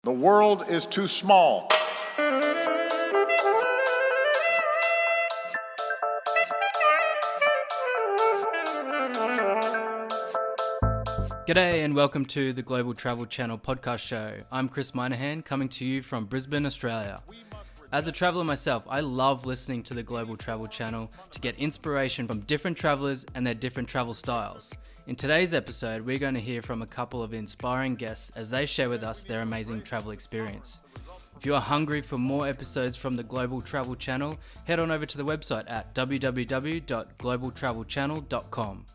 The world is too small. G'day and welcome to the Global Travel Channel podcast show. I'm Chris Minahan, coming to you from Brisbane, Australia. As a traveller myself, I love listening to the Global Travel Channel to get inspiration from different travellers and their different travel styles. In today's episode, we're going to hear from a couple of inspiring guests as they share with us their amazing travel experience. If you are hungry for more episodes from the Global Travel Channel, head on over to the website at www.globaltravelchannel.com.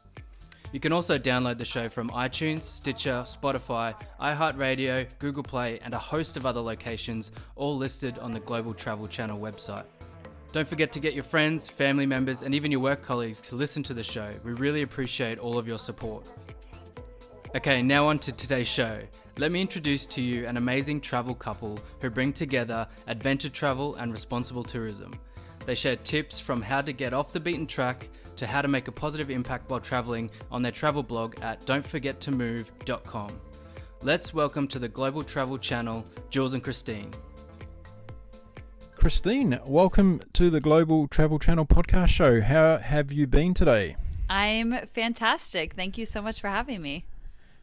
You can also download the show from iTunes, Stitcher, Spotify, iHeartRadio, Google Play, and a host of other locations, all listed on the Global Travel Channel website. Don't forget to get your friends, family members, and even your work colleagues to listen to the show. We really appreciate all of your support. Okay, now on to today's show. Let me introduce to you an amazing travel couple who bring together adventure travel and responsible tourism. They share tips from how to get off the beaten track to how to make a positive impact while traveling on their travel blog at don'tforgettomove.com. Let's welcome to the Global Travel Channel, Jules and Christine. Christine, welcome to the Global Travel Channel podcast show. How have you been today? I'm fantastic. Thank you so much for having me.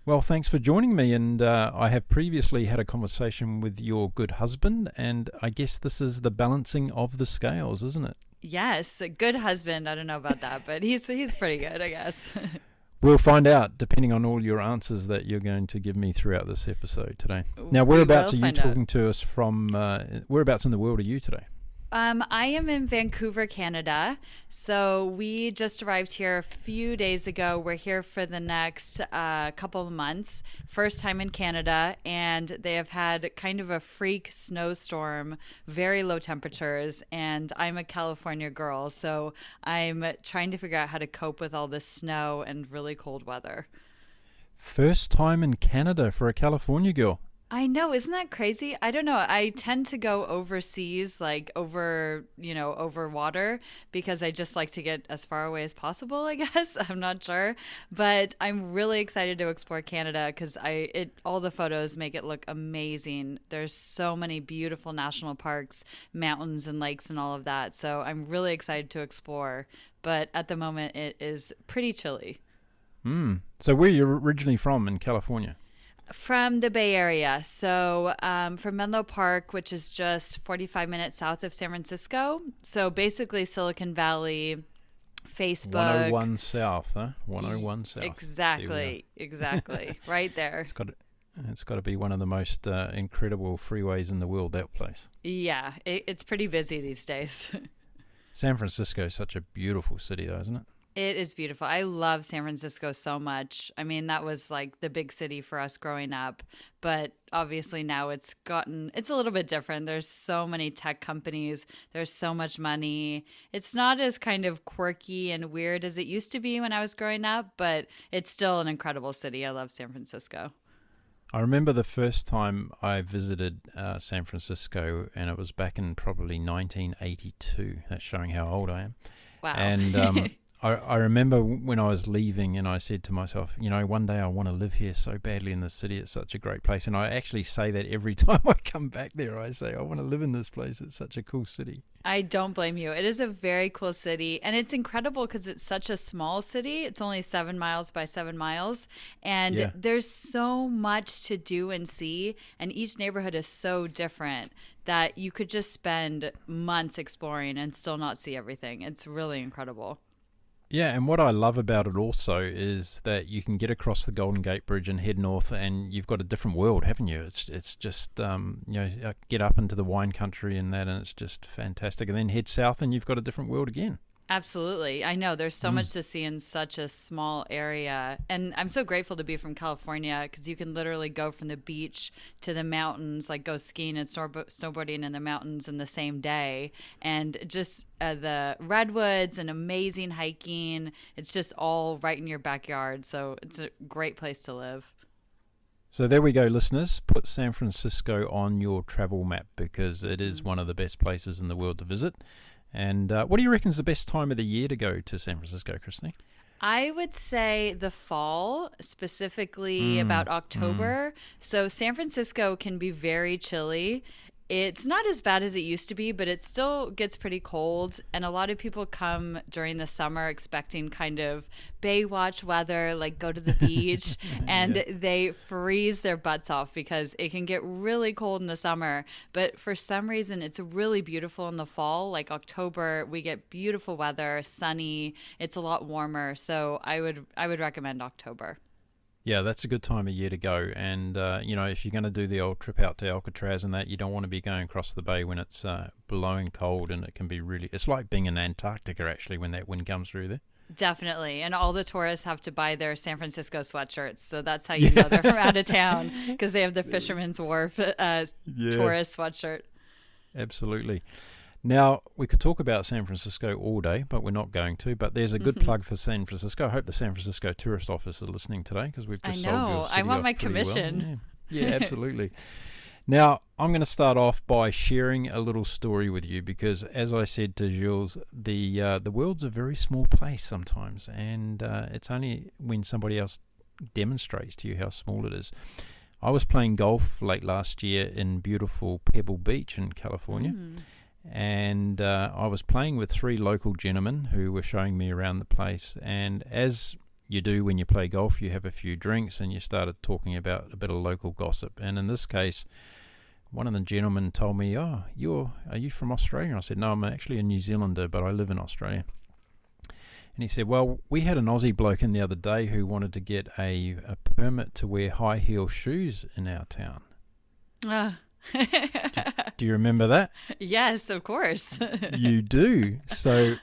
Well, thanks for joining me, and I have previously had a conversation with your good husband, and I guess this is the balancing of the scales, isn't it? Yes, a good husband. I don't know about that, but he's pretty good, I guess. We'll find out, depending on all your answers that you're going to give me throughout this episode today. Now, whereabouts are you talking to us from? Whereabouts in the world are you today? I am in Vancouver, Canada. So we just arrived here a few days ago. We're here for the next couple of months. First time in Canada, and they have had kind of a freak snowstorm, very low temperatures, and I'm a California girl, so I'm trying to figure out how to cope with all this snow and really cold weather. First time in Canada for a California girl. I know, isn't that crazy? I don't know. I tend to go overseas, like over water, because I just like to get as far away as possible, I guess. I'm not sure. But I'm really excited to explore Canada because all the photos make it look amazing. There's so many beautiful national parks, mountains and lakes and all of that. So I'm really excited to explore. But at the moment, it is pretty chilly. So where are you originally from in California? From the Bay Area. So from Menlo Park, which is just 45 minutes south of San Francisco. So basically Silicon Valley, Facebook. 101 South, huh? 101 South. Exactly. Right there. It's got to be one of the most incredible freeways in the world, that place. Yeah, it's pretty busy these days. San Francisco is such a beautiful city, though, isn't it? It is beautiful. I love San Francisco so much. I mean, that was like the big city for us growing up. But obviously now it's a little bit different. There's so many tech companies. There's so much money. It's not as kind of quirky and weird as it used to be when I was growing up, but it's still an incredible city. I love San Francisco. I remember the first time I visited San Francisco, and it was back in probably 1982. That's showing how old I am. Wow. And I remember when I was leaving and I said to myself, one day I want to live here so badly in this city. It's such a great place. And I actually say that every time I come back there. I say, I want to live in this place. It's such a cool city. I don't blame you. It is a very cool city. And it's incredible because it's such a small city. It's only 7 miles by 7 miles. And there's so much to do and see. And each neighborhood is so different that you could just spend months exploring and still not see everything. It's really incredible. Yeah, and what I love about it also is that you can get across the Golden Gate Bridge and head north, and you've got a different world, haven't you? It's just get up into the wine country and that, and it's just fantastic. And then head south, and you've got a different world again. Absolutely. I know there's so much to see in such a small area. And I'm so grateful to be from California because you can literally go from the beach to the mountains, like go skiing and snowboarding in the mountains in the same day. And just the redwoods and amazing hiking. It's just all right in your backyard. So it's a great place to live. So there we go, listeners. Put San Francisco on your travel map because it is one of the best places in the world to visit. And what do you reckon is the best time of the year to go to San Francisco, Christine? I would say the fall, specifically about October. So San Francisco can be very chilly. It's not as bad as it used to be, but it still gets pretty cold. And a lot of people come during the summer expecting kind of Baywatch weather, like go to the beach, and they freeze their butts off because it can get really cold in the summer. But for some reason, it's really beautiful in the fall. Like October, we get beautiful weather, sunny. It's a lot warmer. So I would recommend October. Yeah, that's a good time of year to go. And, if you're going to do the old trip out to Alcatraz and that, you don't want to be going across the bay when it's blowing cold, and it can be it's like being in Antarctica, actually, when that wind comes through there. Definitely. And all the tourists have to buy their San Francisco sweatshirts. So that's how you know they're from out of town, because they have the Fisherman's Wharf tourist sweatshirt. Absolutely. Now, we could talk about San Francisco all day, but we're not going to. But there's a good plug for San Francisco. I hope the San Francisco Tourist Office is listening today, because we've just sold your city I want off my pretty well. commission. Yeah, absolutely. Now, I'm going to start off by sharing a little story with you, because, as I said to Jules, the world's a very small place sometimes, and it's only when somebody else demonstrates to you how small it is. I was playing golf late last year in beautiful Pebble Beach in California. And I was playing with 3 local gentlemen who were showing me around the place. And as you do when you play golf, you have a few drinks and you started talking about a bit of local gossip. And in this case, one of the gentlemen told me, "Oh, are you from Australia?" And I said, "No, I'm actually a New Zealander, but I live in Australia." And he said, "Well, we had an Aussie bloke in the other day who wanted to get a permit to wear high heel shoes in our town." Do you remember that? Yes, of course. You do. So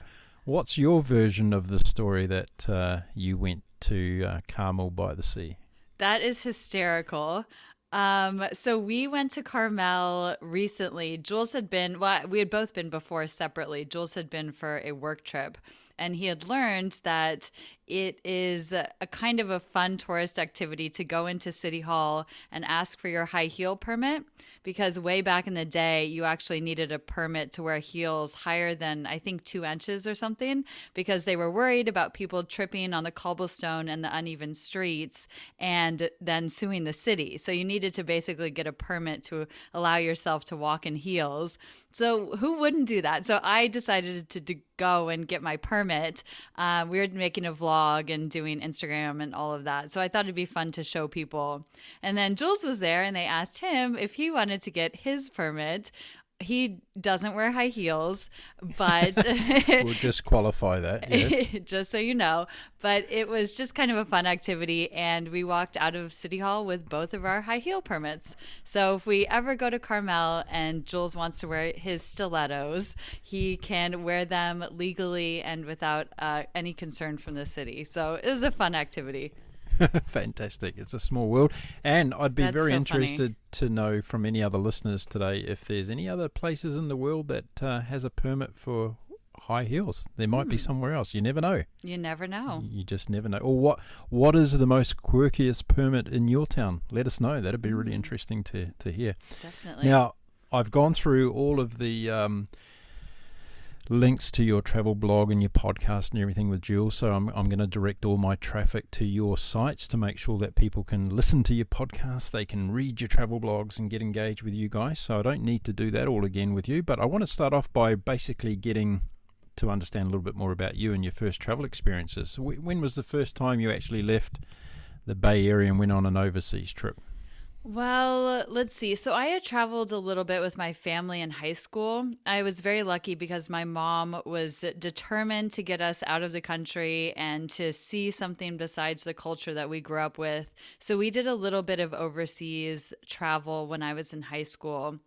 what's your version of the story that you went to Carmel by the sea? That is hysterical. So we went to Carmel recently. Jules had been, we had both been before separately. Jules had been for a work trip, and he had learned that it is a kind of a fun tourist activity to go into City Hall and ask for your high heel permit, because way back in the day, you actually needed a permit to wear heels higher than, I think, 2 inches or something, because they were worried about people tripping on the cobblestone and the uneven streets and then suing the city. So you needed to basically get a permit to allow yourself to walk in heels. So who wouldn't do that? So I decided to go and get my permit. We were making a vlog and doing Instagram and all of that. So I thought it'd be fun to show people. And then Jules was there, and they asked him if he wanted to get his permit. He doesn't wear high heels, but we'll just qualify that, yes. Just so you know. But it was just kind of a fun activity, and we walked out of City Hall with both of our high heel permits. So if we ever go to Carmel and Jules wants to wear his stilettos, he can wear them legally and without any concern from the city. So it was a fun activity. Fantastic. It's a small world. And I'd be very interested to know from any other listeners today if there's any other places in the world that has a permit for high heels. There might be somewhere else. You never know. You never know. You just never know. Or what is the most quirkiest permit in your town? Let us know. That'd be really interesting to hear. Definitely. Now, I've gone through all of the links to your travel blog and your podcast and everything with Jules, so I'm going to direct all my traffic to your sites to make sure that people can listen to your podcast, they can read your travel blogs and get engaged with you guys. So I don't need to do that all again with you, but I want to start off by basically getting to understand a little bit more about you and your first travel experiences. So when was the first time you actually left the Bay Area and went on an overseas trip? Well, let's see. So I had traveled a little bit with my family in high school. I was very lucky because my mom was determined to get us out of the country and to see something besides the culture that we grew up with. So we did a little bit of overseas travel when I was in high school.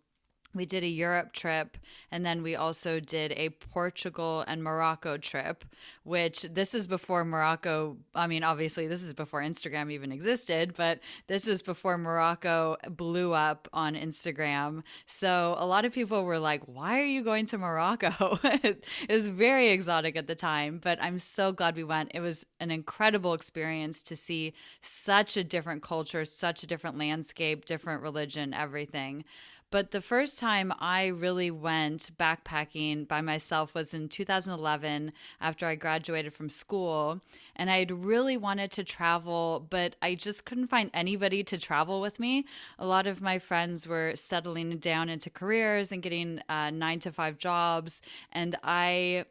We did a Europe trip, and then we also did a Portugal and Morocco trip, which this is before Morocco. I mean, obviously, this is before Instagram even existed, but this was before Morocco blew up on Instagram. So a lot of people were like, why are you going to Morocco? It was very exotic at the time, but I'm so glad we went. It was an incredible experience to see such a different culture, such a different landscape, different religion, everything. But the first time I really went backpacking by myself was in 2011 after I graduated from school. And I'd really wanted to travel, but I just couldn't find anybody to travel with me. A lot of my friends were settling down into careers and getting 9-to-5 jobs. And I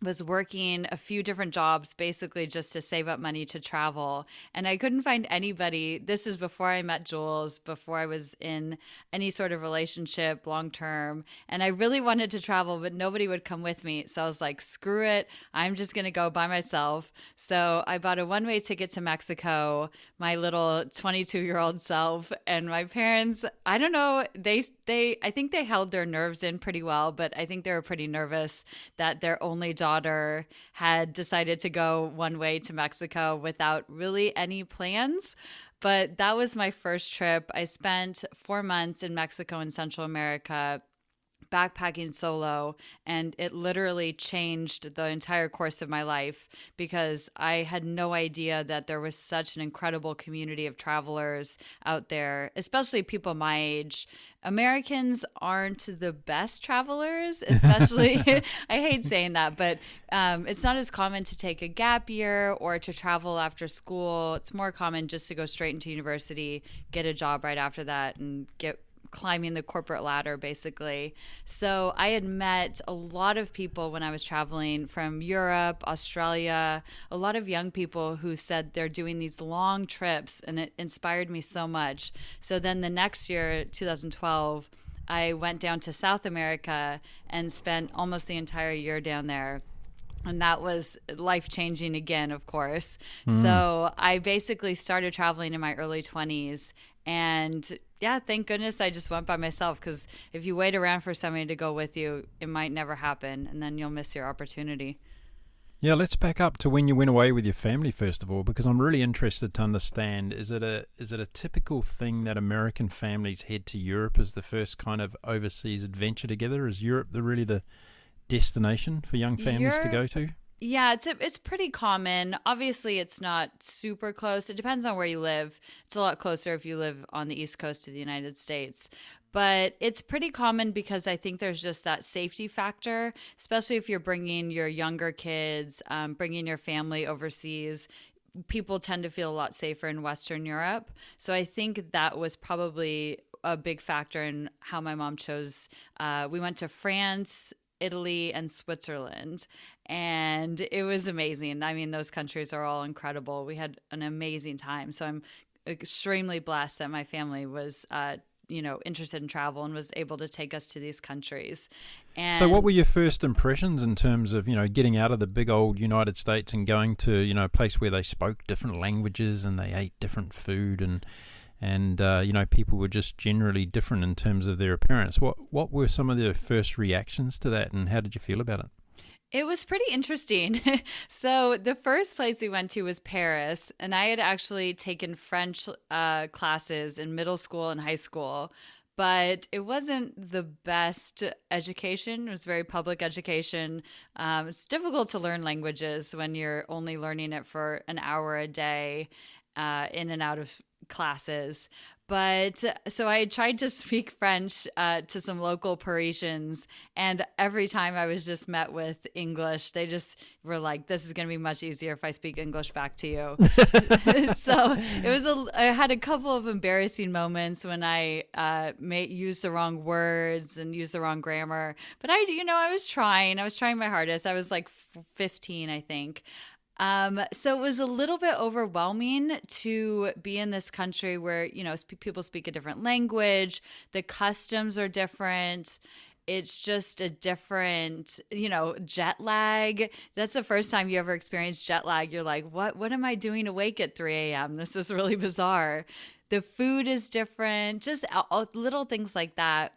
was working a few different jobs basically just to save up money to travel. And I couldn't find anybody. This is before I met Jules, before I was in any sort of relationship long term. And I really wanted to travel, but nobody would come with me. So I was like, screw it. I'm just going to go by myself. So I bought a one-way ticket to Mexico, my little 22-year-old self. And my parents, I don't know, I think they held their nerves in pretty well, but I think they were pretty nervous that their only daughter had decided to go one way to Mexico without really any plans. But that was my first trip. I spent 4 months in Mexico and Central America backpacking solo, and it literally changed the entire course of my life because I had no idea that there was such an incredible community of travelers out there, especially people my age. Americans aren't the best travelers, especially, I hate saying that, but it's not as common to take a gap year or to travel after school. It's more common just to go straight into university, get a job right after that, and get climbing the corporate ladder, basically. So I had met a lot of people when I was traveling from Europe, Australia, a lot of young people who said they're doing these long trips, and it inspired me so much. So then the next year, 2012, I went down to South America and spent almost the entire year down there. And that was life-changing again, of course. So I basically started traveling in my early 20s. And yeah, thank goodness I just went by myself, because if you wait around for somebody to go with you, it might never happen, and then you'll miss your opportunity. Yeah, let's back up to when you went away with your family first of all, because I'm really interested to understand, is it a typical thing that American families head to Europe as the first kind of overseas adventure together? Is Europe really the destination for young families to go to? Yeah, it's pretty common. Obviously, it's not super close. It depends on where you live. It's a lot closer if you live on the East Coast of the United States. But it's pretty common because I think there's just that safety factor, especially if you're bringing your younger kids, bringing your family overseas. People tend to feel a lot safer in Western Europe. So I think that was probably a big factor in how my mom chose. We went to France, Italy, and Switzerland, and it was amazing. I mean, those countries are all incredible. We had an amazing time. So I'm extremely blessed that my family was, interested in travel and was able to take us to these countries. And so what were your first impressions in terms of, getting out of the big old United States and going to, a place where they spoke different languages and they ate different food and people were just generally different in terms of their appearance. What were some of their first reactions to that, and how did you feel about it? It was pretty interesting. So the first place we went to was Paris, and I had actually taken French classes in middle school and high school, but it wasn't the best education. It was very public education. It's difficult to learn languages when you're only learning it for an hour a day in and out of classes. But so I tried to speak French to some local Parisians, and every time I was just met with English. They just were like, this is going to be much easier if I speak English back to you. So I had a couple of embarrassing moments when I used the wrong words and used the wrong grammar. But I was trying my hardest. I was like 15, I think. So it was a little bit overwhelming to be in this country where, people speak a different language, the customs are different. It's just a different, jet lag. That's the first time you ever experienced jet lag. You're like, what am I doing awake at 3 a.m.? This is really bizarre. The food is different, just little things like that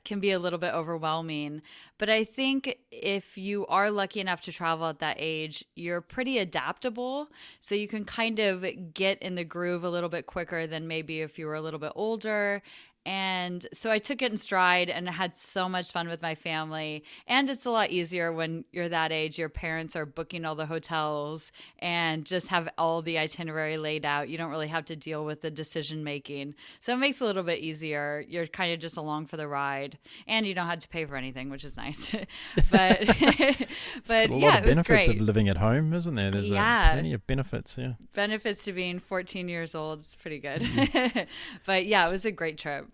can be a little bit overwhelming. But I think if you are lucky enough to travel at that age, you're pretty adaptable. So you can kind of get in the groove a little bit quicker than maybe if you were a little bit older. And so I took it in stride and had so much fun with my family. And it's a lot easier when you're that age. Your parents are booking all the hotels and just have all the itinerary laid out. You don't really have to deal with the decision making. So it makes it a little bit easier. You're kind of just along for the ride. And you don't have to pay for anything, which is nice. But but yeah, it was benefits great. of living at home, isn't there? There's plenty of benefits, yeah. Benefits to being 14 years old is pretty good. But yeah, it was a great trip.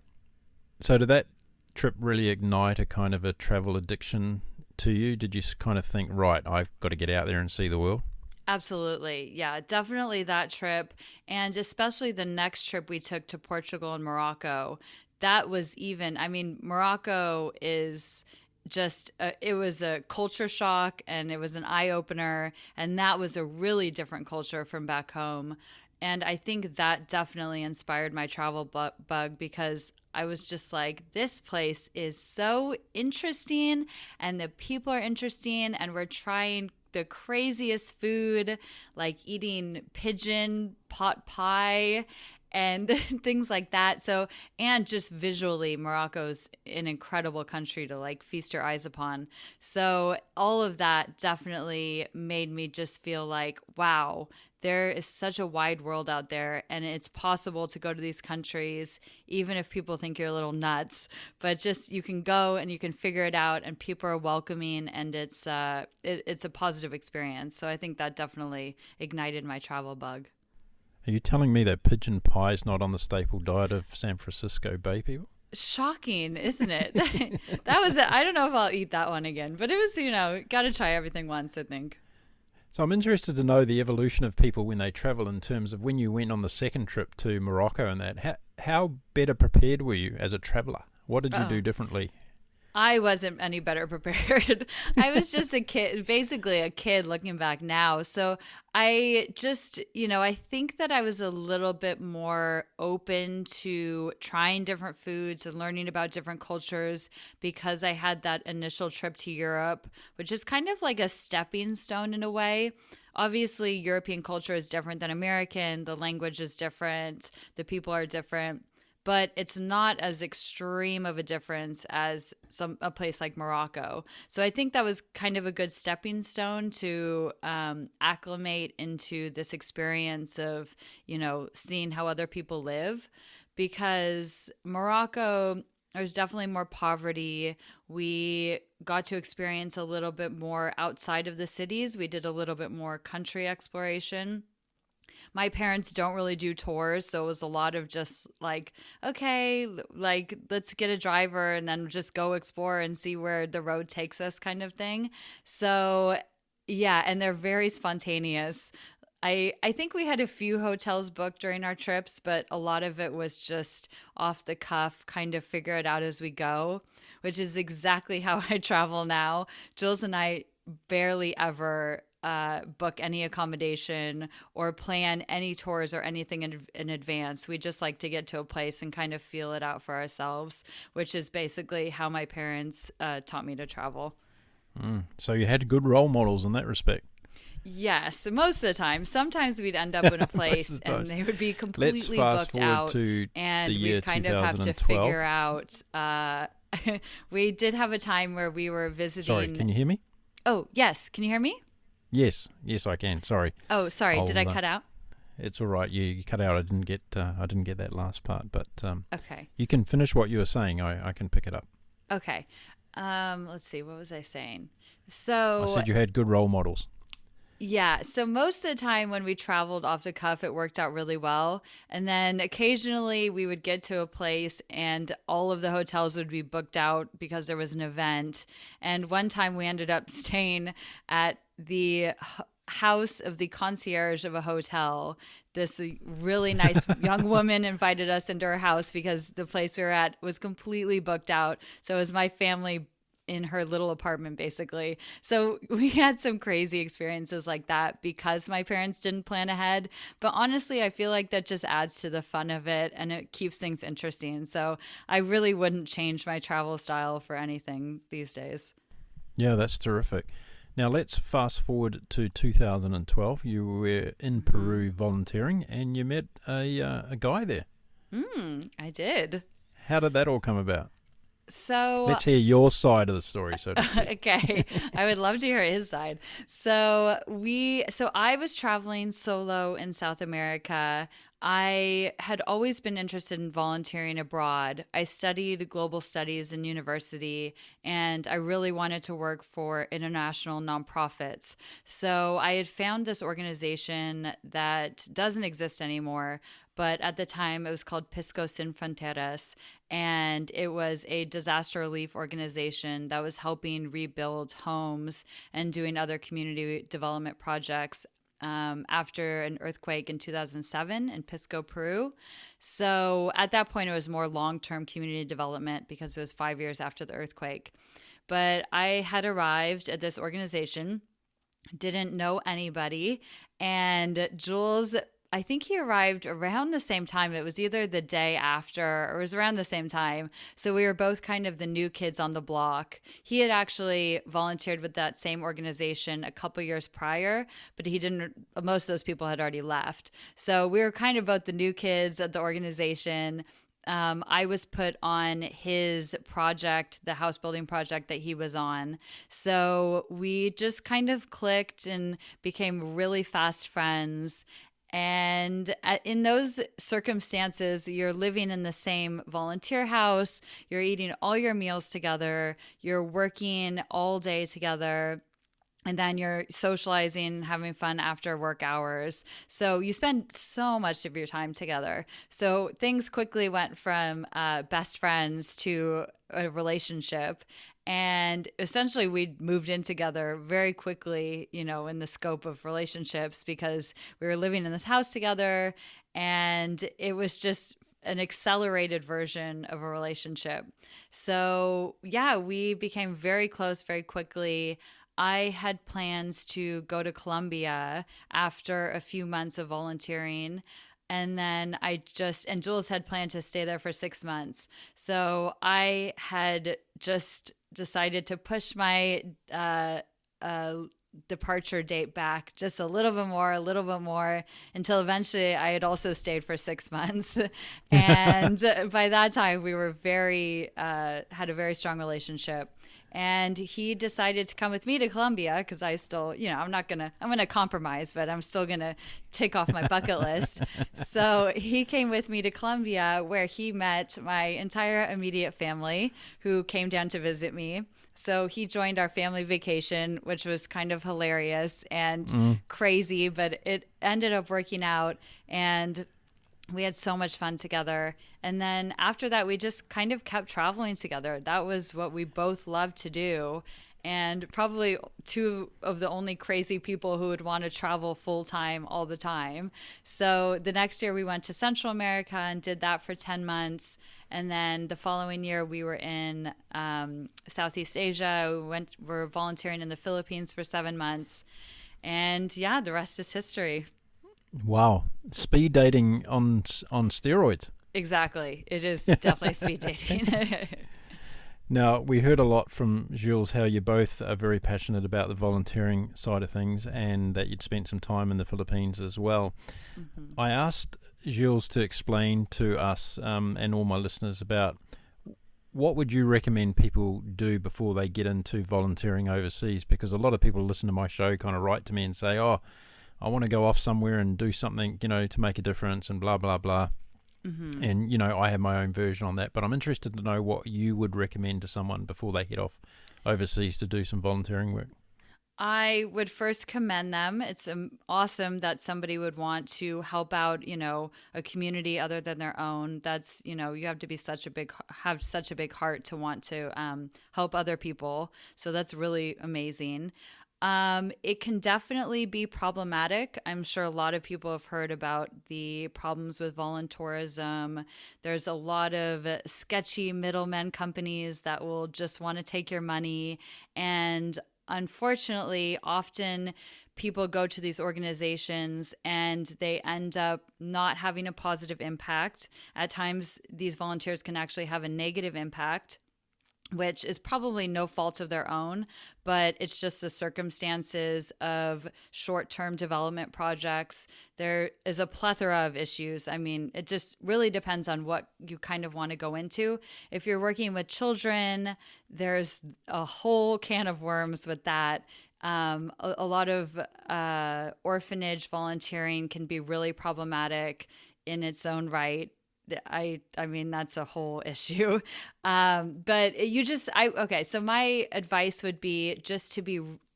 So did that trip really ignite a kind of a travel addiction to you? Did you kind of think, right, I've got to get out there and see the world? Absolutely. Yeah, definitely that trip. And especially the next trip we took to Portugal and Morocco. That was Morocco is just, it was a culture shock and it was an eye opener. And that was a really different culture from back home. And I think that definitely inspired my travel bug because I was just like, this place is so interesting and the people are interesting and we're trying the craziest food, like eating pigeon pot pie and things like that. So, and just visually, Morocco's an incredible country to like feast your eyes upon. So all of that definitely made me just feel like, wow, there is such a wide world out there and it's possible to go to these countries, even if people think you're a little nuts, but just you can go and you can figure it out and people are welcoming and it's a positive experience. So I think that definitely ignited my travel bug. Are you telling me that pigeon pie is not on the staple diet of San Francisco Bay people? Shocking, isn't it? That was it. I don't know if I'll eat that one again, but it was, got to try everything once, I think. So I'm interested to know the evolution of people when they travel in terms of when you went on the second trip to Morocco and that. How better prepared were you as a traveller? What did you do differently? I wasn't any better prepared. I was just a kid, basically a kid looking back now. So I just, I think that I was a little bit more open to trying different foods and learning about different cultures because I had that initial trip to Europe, which is kind of like a stepping stone in a way. Obviously, European culture is different than American. The language is different. The people are different. But it's not as extreme of a difference as a place like Morocco. So I think that was kind of a good stepping stone to acclimate into this experience of, seeing how other people live. Because Morocco, there's definitely more poverty. We got to experience a little bit more outside of the cities. We did a little bit more country exploration. My parents don't really do tours, so it was a lot of just like, okay, like let's get a driver and then just go explore and see where the road takes us kind of thing. So yeah, and they're very spontaneous. I think we had a few hotels booked during our trips, but a lot of it was just off the cuff, kind of figure it out as we go, which is exactly how I travel now. Jules and I barely ever book any accommodation or plan any tours or anything in advance. We just like to get to a place and kind of feel it out for ourselves, which is basically how my parents taught me to travel. So you had good role models in that respect. Yes, most of the time. Sometimes we'd end up in a place and they would be completely booked out, to and the year we'd kind of have to 2012. figure out. We did have a time where we were visiting. Sorry, can you hear me? Oh, yes. Can you hear me? Yes, I can. Sorry. Oh, sorry. Did I cut out? It's all right. You cut out. I didn't get that last part, but okay. You can finish what you were saying. I can pick it up. Okay. Let's see. What was I saying? So I said you had good role models. Yeah. So most of the time when we traveled off the cuff, it worked out really well. And then occasionally we would get to a place and all of the hotels would be booked out because there was an event. And one time we ended up staying at the house of the concierge of a hotel. This really nice young woman invited us into her house because the place we were at was completely booked out. So it was my family in her little apartment, basically. So we had some crazy experiences like that because my parents didn't plan ahead. But honestly, I feel like that just adds to the fun of it and it keeps things interesting. So I really wouldn't change my travel style for anything these days. Yeah, that's terrific. Now let's fast forward to 2012. You were in Peru volunteering and you met a guy there. I did. How did that all come about? So Let's hear your side of the story, so to speak. okay, I would love to hear his side. So I was traveling solo in South America. I had always been interested in volunteering abroad. I studied global studies in university, and I really wanted to work for international nonprofits. So I had found this organization that doesn't exist anymore, but at the time it was called Pisco Sin Fronteras, and it was a disaster relief organization that was helping rebuild homes and doing other community development projects after an earthquake in 2007 in Pisco, Peru. So at that point, it was more long-term community development because it was 5 years after the earthquake. But I had arrived at this organization, didn't know anybody, and Jules, I think he arrived around the same time. It was either the day after or it was around the same time. So we were both kind of the new kids on the block. He had actually volunteered with that same organization a couple years prior, but he didn't, most of those people had already left. So we were kind of both the new kids at the organization. I was put on his project, the house building project that he was on. So we just kind of clicked and became really fast friends. And in those circumstances, you're living in the same volunteer house, you're eating all your meals together, you're working all day together, and then you're socializing, having fun after work hours. So you spend so much of your time together. So things quickly went from best friends to a relationship. And essentially, we moved in together very quickly, you know, in the scope of relationships because we were living in this house together. And it was just an accelerated version of a relationship. So, yeah, we became very close very quickly. I had plans to go to Colombia after a few months of volunteering. And then and Jules had planned to stay there for 6 months. So I had just decided to push my departure date back just a little bit more, until eventually I had also stayed for 6 months. And by that time, we were had a very strong relationship. And he decided to come with me to Colombia because I still, you know, I'm going to compromise, but I'm still going to tick off my bucket list. So he came with me to Colombia where he met my entire immediate family who came down to visit me. So he joined our family vacation, which was kind of hilarious and crazy, but it ended up working out. And we had so much fun together. And then after that, we just kind of kept traveling together. That was what we both loved to do. And probably two of the only crazy people who would want to travel full time all the time. So the next year we went to Central America and did that for 10 months. And then the following year we were in Southeast Asia. We were volunteering in the Philippines for 7 months. And yeah, the rest is history. Wow. Speed dating on steroids. Exactly. It is definitely speed dating. Now, we heard a lot from Jules how you both are very passionate about the volunteering side of things and that you'd spent some time in the Philippines as well. Mm-hmm. I asked Jules to explain to us and all my listeners about what would you recommend people do before they get into volunteering overseas, because a lot of people listen to my show kind of write to me and say, oh, I want to go off somewhere and do something, you know, to make a difference and blah, blah, blah. Mm-hmm. And, you know, I have my own version on that, but I'm interested to know what you would recommend to someone before they head off overseas to do some volunteering work. I would first commend them. It's awesome that somebody would want to help out, you know, a community other than their own. That's, you know, you have to be have such a big heart to want to help other people. So that's really amazing. It can definitely be problematic. I'm sure a lot of people have heard about the problems with voluntourism. There's a lot of sketchy middlemen companies that will just want to take your money. And unfortunately, often people go to these organizations and they end up not having a positive impact. At times, these volunteers can actually have a negative impact. which is probably no fault of their own, but it's just the circumstances of short-term development projects. There is a plethora of issues. I mean, it just really depends on what you kind of want to go into. If you're working with children, there's a whole can of worms with that. A lot of orphanage volunteering can be really problematic in its own right. I mean, that's a whole issue. But okay. So my advice would be just to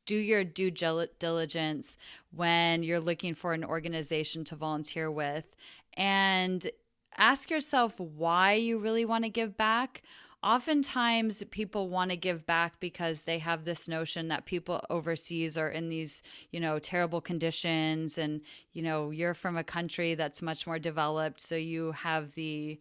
do your due diligence when you're looking for an organization to volunteer with, and ask yourself why you really want to give back. Oftentimes people want to give back because they have this notion that people overseas are in these, terrible conditions, and, you're from a country that's much more developed. So you have the,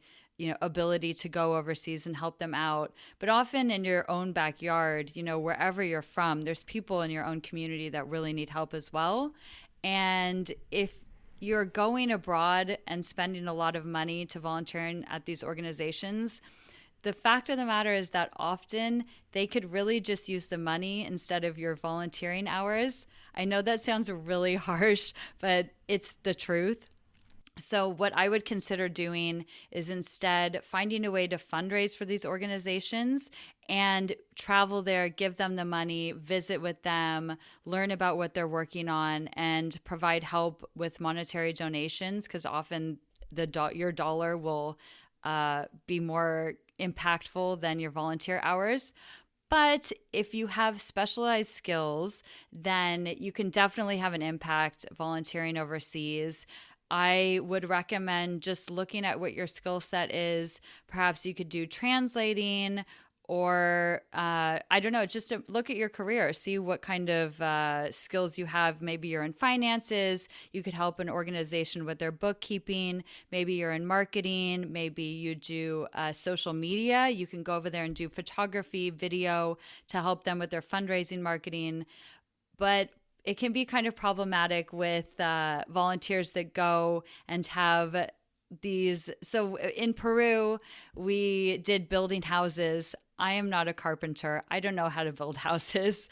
ability to go overseas and help them out. But often in your own backyard, wherever you're from, there's people in your own community that really need help as well. And if you're going abroad and spending a lot of money to volunteer at these organizations, the fact of the matter is that often they could really just use the money instead of your volunteering hours. I know that sounds really harsh, but it's the truth. So what I would consider doing is instead finding a way to fundraise for these organizations and travel there, give them the money, visit with them, learn about what they're working on, and provide help with monetary donations, because often your dollar will be more impactful than your volunteer hours. But if you have specialized skills, then you can definitely have an impact volunteering overseas. I would recommend just looking at what your skill set is. Perhaps you could do translating, or I don't know, just to look at your career, see what kind of skills you have. Maybe you're in finances, you could help an organization with their bookkeeping. Maybe you're in marketing, maybe you do social media. You can go over there and do photography, video to help them with their fundraising marketing. But it can be kind of problematic with volunteers that go and have these. So in Peru, we did building houses. I am not a carpenter. I don't know how to build houses.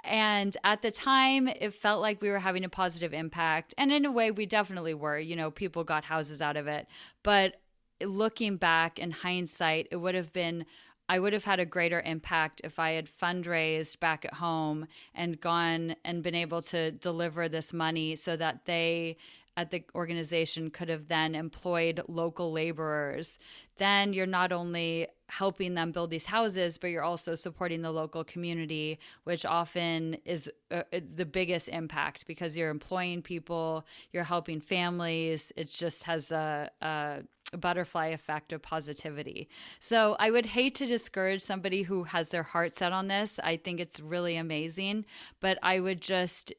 And at the time, it felt like we were having a positive impact. And in a way, we definitely were. People got houses out of it. But looking back in hindsight, I would have had a greater impact if I had fundraised back at home and gone and been able to deliver this money so that they at the organization could have then employed local laborers. Then you're not only helping them build these houses, but you're also supporting the local community, which often is the biggest impact, because you're employing people, you're helping families. It just has a butterfly effect of positivity. So I would hate to discourage somebody who has their heart set on this. I think it's really amazing, but I would just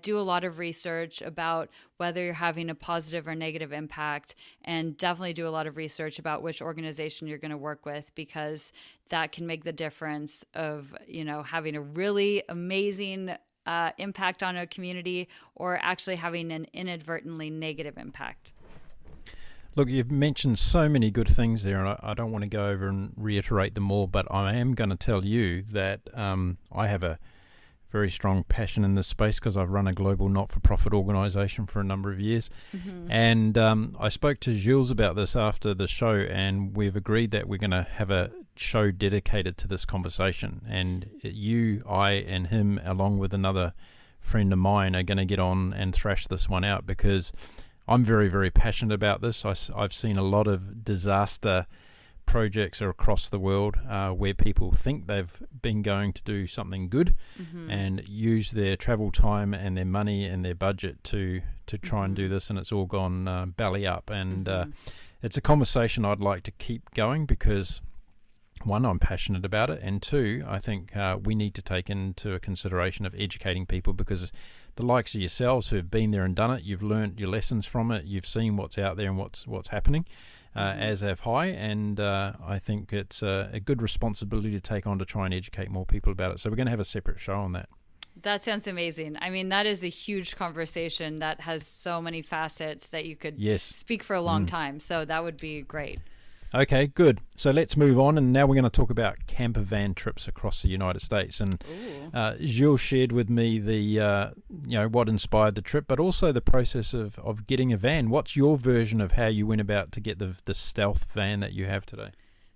do a lot of research about whether you're having a positive or negative impact, and definitely do a lot of research about which organization you're going to work with, because that can make the difference of, having a really amazing impact on a community, or actually having an inadvertently negative impact. Look, you've mentioned so many good things there, and I don't want to go over and reiterate them all, but I am going to tell you that I have a very strong passion in this space, because I've run a global not-for-profit organisation for a number of years. Mm-hmm. And I spoke to Jules about this after the show, and we've agreed that we're going to have a show dedicated to this conversation. And you, I, and him, along with another friend of mine, are going to get on and thrash this one out, because I'm very, very passionate about this. I've seen a lot of disaster projects across the world where people think they've been going to do something good, mm-hmm. and use their travel time and their money and their budget to try mm-hmm. and do this, and it's all gone belly up. And mm-hmm. It's a conversation I'd like to keep going, because one, I'm passionate about it, and two, I think we need to take into a consideration of educating people, because the likes of yourselves who have been there and done it, you've learned your lessons from it, you've seen what's out there and what's happening, as have I, and I think it's a good responsibility to take on to try and educate more people about it. So we're going to have a separate show on that. That sounds amazing. I mean, that is a huge conversation that has so many facets that you could speak for a long time. So that would be great. Okay, good. So let's move on, and now we're going to talk about camper van trips across the United States. And Jules shared with me the what inspired the trip, but also the process of getting a van. What's your version of how you went about to get the stealth van that you have today?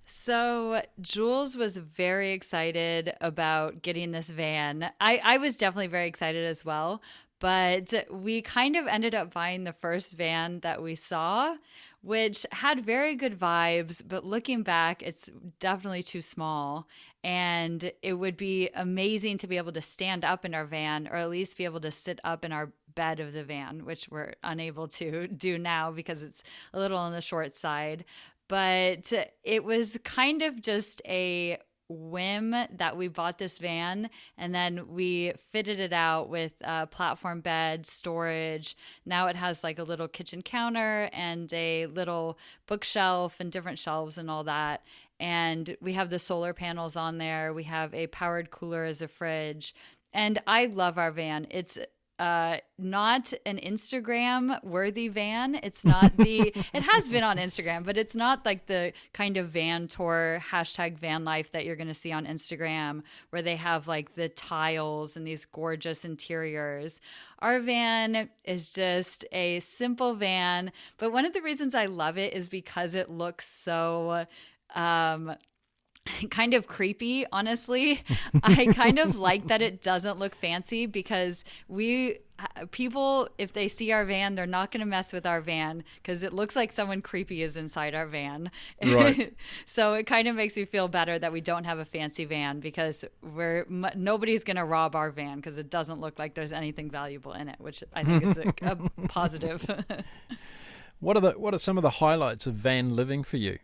So Jules was very excited about getting this van. I was definitely very excited as well, but we kind of ended up buying the first van that we saw, which had very good vibes, but looking back, it's definitely too small. And it would be amazing to be able to stand up in our van, or at least be able to sit up in our bed of the van, which we're unable to do now because it's a little on the short side. But it was kind of just a whim that we bought this van, and then we fitted it out with a platform bed, storage. Now it has like a little kitchen counter and a little bookshelf and different shelves and all that. And we have the solar panels on there. We have a powered cooler as a fridge. And I love our van. It's not an Instagram worthy van. It's not it has been on Instagram, but it's not like the kind of van tour #vanlife that you're going to see on Instagram where they have like the tiles and these gorgeous interiors. Our van is just a simple van, but one of the reasons I love it is because it looks so, kind of creepy, honestly. I kind of like that it doesn't look fancy because people, if they see our van, they're not going to mess with our van because it looks like someone creepy is inside our van. Right. So it kind of makes me feel better that we don't have a fancy van because nobody's going to rob our van because it doesn't look like there's anything valuable in it, which I think is a positive. What are some of the highlights of van living for you?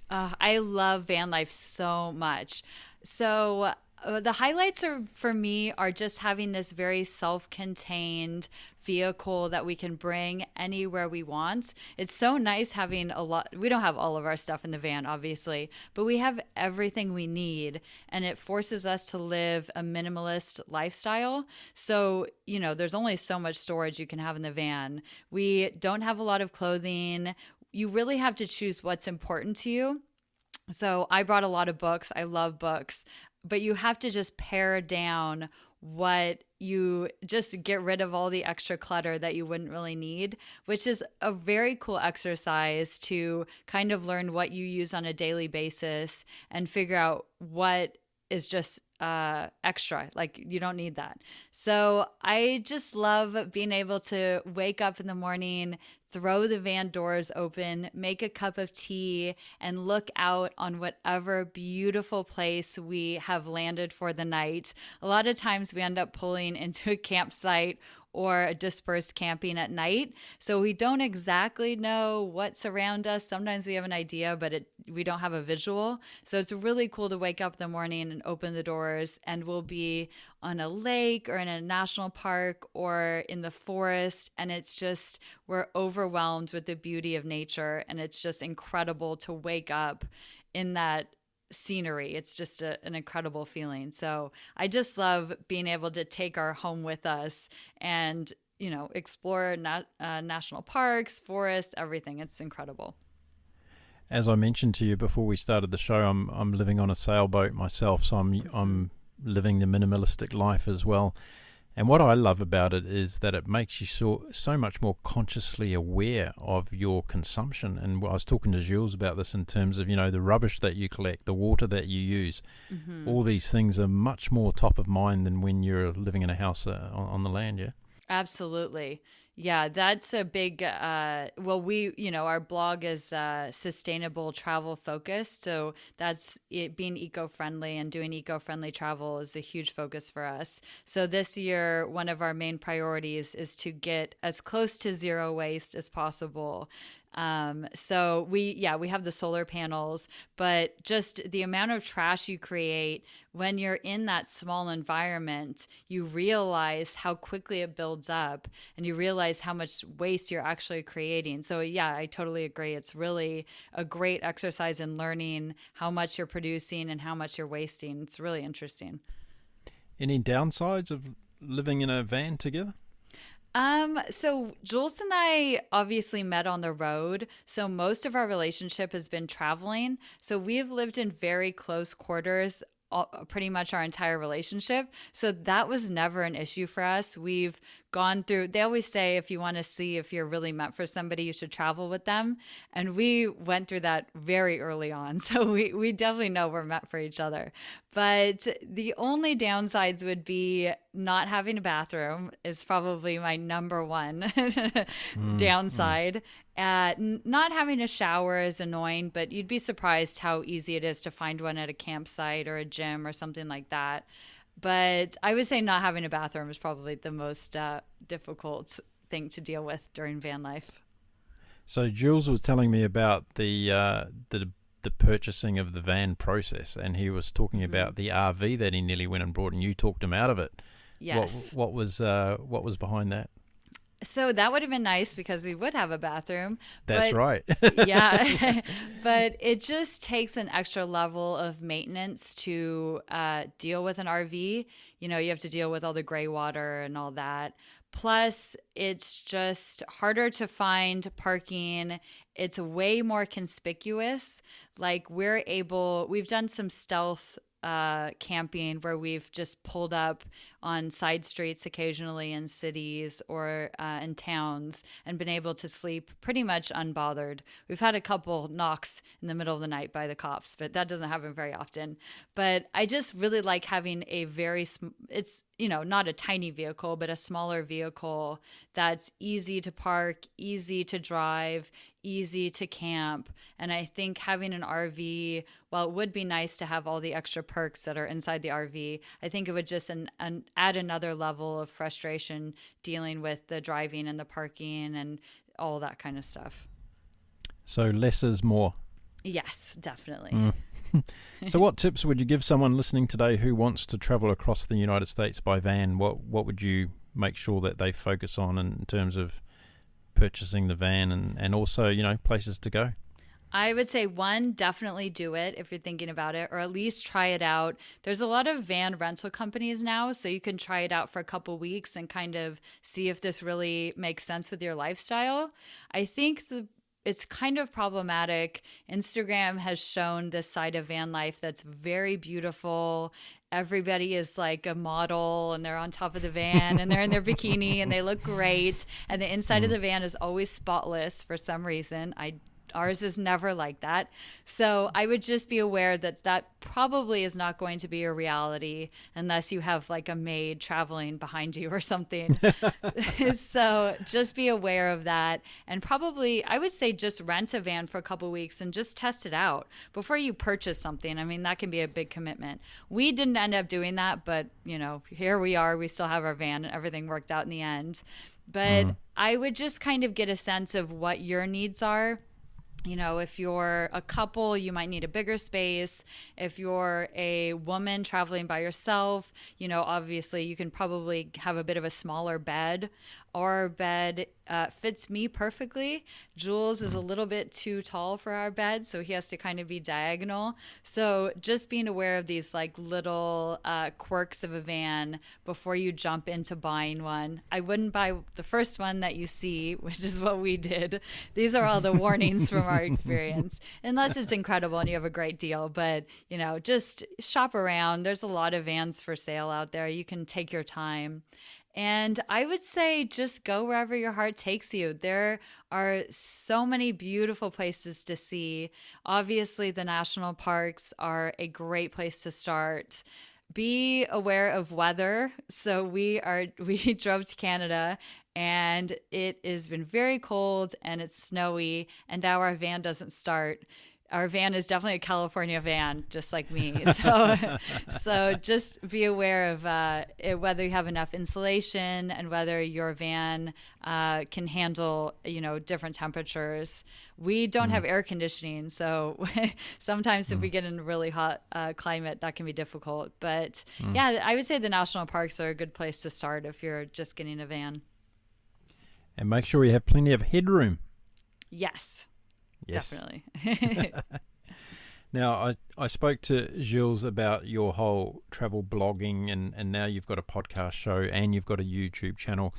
I love van life so much. So the highlights for me are just having this very self-contained vehicle that we can bring anywhere we want. It's so nice having a lot. We don't have all of our stuff in the van, obviously, but we have everything we need, and it forces us to live a minimalist lifestyle. So, there's only so much storage you can have in the van. We don't have a lot of clothing. You really have to choose what's important to you. So I brought a lot of books. I love books, but you have to just pare down what you just get rid of all the extra clutter that you wouldn't really need, which is a very cool exercise to kind of learn what you use on a daily basis and figure out what is just extra, like you don't need that. So I just love being able to wake up in the morning, throw the van doors open, make a cup of tea, and look out on whatever beautiful place we have landed for the night. A lot of times we end up pulling into a campsite or a dispersed camping at night. So we don't exactly know what's around us. Sometimes we have an idea, but we don't have a visual. So it's really cool to wake up in the morning and open the doors, and we'll be on a lake or in a national park or in the forest. And it's just, we're overwhelmed with the beauty of nature. And it's just incredible to wake up in that scenery. It's just an incredible feeling. So I just love being able to take our home with us and, explore national parks, forests, everything. It's incredible. As I mentioned to you before we started the show, I'm living on a sailboat myself, so I'm living the minimalistic life as well. And what I love about it is that it makes you so much more consciously aware of your consumption. And I was talking to Jules about this in terms of, the rubbish that you collect, the water that you use. Mm-hmm. All these things are much more top of mind than when you're living in a house on the land, yeah? Absolutely. Yeah, that's a big, our blog is sustainable travel focused. So that's it, being eco-friendly and doing eco-friendly travel is a huge focus for us. So this year, one of our main priorities is to get as close to zero waste as possible. So we have the solar panels, but just the amount of trash you create when you're in that small environment, you realize how quickly it builds up and you realize how much waste you're actually creating. So yeah, I totally agree. It's really a great exercise in learning how much you're producing and how much you're wasting. It's really interesting. Any downsides of living in a van together? So Jules and I obviously met on the road. So most of our relationship has been traveling. So we've lived in very close quarters pretty much our entire relationship. So that was never an issue for us. We've gone through, they always say, if you want to see if you're really meant for somebody, you should travel with them. And we went through that very early on. So we definitely know we're meant for each other. But the only downsides would be not having a bathroom is probably my number one downside. Not having a shower is annoying, but you'd be surprised how easy it is to find one at a campsite or a gym or something like that. But I would say not having a bathroom is probably the most difficult thing to deal with during van life. So Jules was telling me about the purchasing of the van process, and he was talking about the RV that he nearly went and bought, and you talked him out of it. Yes. What was behind that? So that would have been nice because we would have a bathroom. That's right. Yeah. But it just takes an extra level of maintenance to deal with an RV. You know, you have to deal with all the gray water and all that. Plus, it's just harder to find parking. It's way more conspicuous. Like we've done some stealth camping where we've just pulled up on side streets occasionally in cities or in towns and been able to sleep pretty much unbothered. We've had a couple knocks in the middle of the night by the cops, but that doesn't happen very often. But I just really like having a it's, you know, not a tiny vehicle, but a smaller vehicle that's easy to park, easy to drive, easy to camp. And I think having an RV, while it would be nice to have all the extra perks that are inside the RV, I think it would just add another level of frustration dealing with the driving and the parking and all that kind of stuff. So less is more. Yes, definitely. So what tips would you give someone listening today who wants to travel across the United States by van? What would you make sure that they focus on in terms of purchasing the van and also, you know, places to go? I would say one, definitely do it if you're thinking about it, or at least try it out. There's a lot of van rental companies now, so you can try it out for a couple weeks and kind of see if this really makes sense with your lifestyle. I think it's kind of problematic. Instagram has shown this side of van life that's very beautiful. Everybody is like a model and they're on top of the van and they're in their bikini and they look great. And the inside of the van is always spotless for some reason. Ours is never like that. So I would just be aware that probably is not going to be a reality unless you have like a maid traveling behind you or something. So just be aware of that. And probably, I would say just rent a van for a couple weeks and just test it out before you purchase something. I mean, that can be a big commitment. We didn't end up doing that, but you know, here we are. We still have our van and everything worked out in the end. But I would just kind of get a sense of what your needs are. You know, if you're a couple, you might need a bigger space. If you're a woman traveling by yourself, you know, obviously you can probably have a bit of a smaller bed. Our bed fits me perfectly. Jules is a little bit too tall for our bed, so he has to kind of be diagonal. So just being aware of these like little quirks of a van before you jump into buying one. I wouldn't buy the first one that you see, which is what we did. These are all the warnings from our experience, unless it's incredible and you have a great deal. But, you know, just shop around. There's a lot of vans for sale out there. You can take your time. And I would say just go wherever your heart takes you. There are so many beautiful places to see. Obviously, the national parks are a great place to start. Be aware of weather. So we drove to Canada and it has been very cold and it's snowy and now our van doesn't start. Our van is definitely a California van, just like me. So just be aware of whether you have enough insulation and whether your van can handle, you know, different temperatures. We don't have air conditioning, so sometimes if we get in a really hot climate, that can be difficult. But yeah, I would say the national parks are a good place to start if you're just getting a van. And make sure you have plenty of headroom. Yes. Yes. Definitely. Now, I spoke to Jules about your whole travel blogging and now you've got a podcast show and you've got a YouTube channel.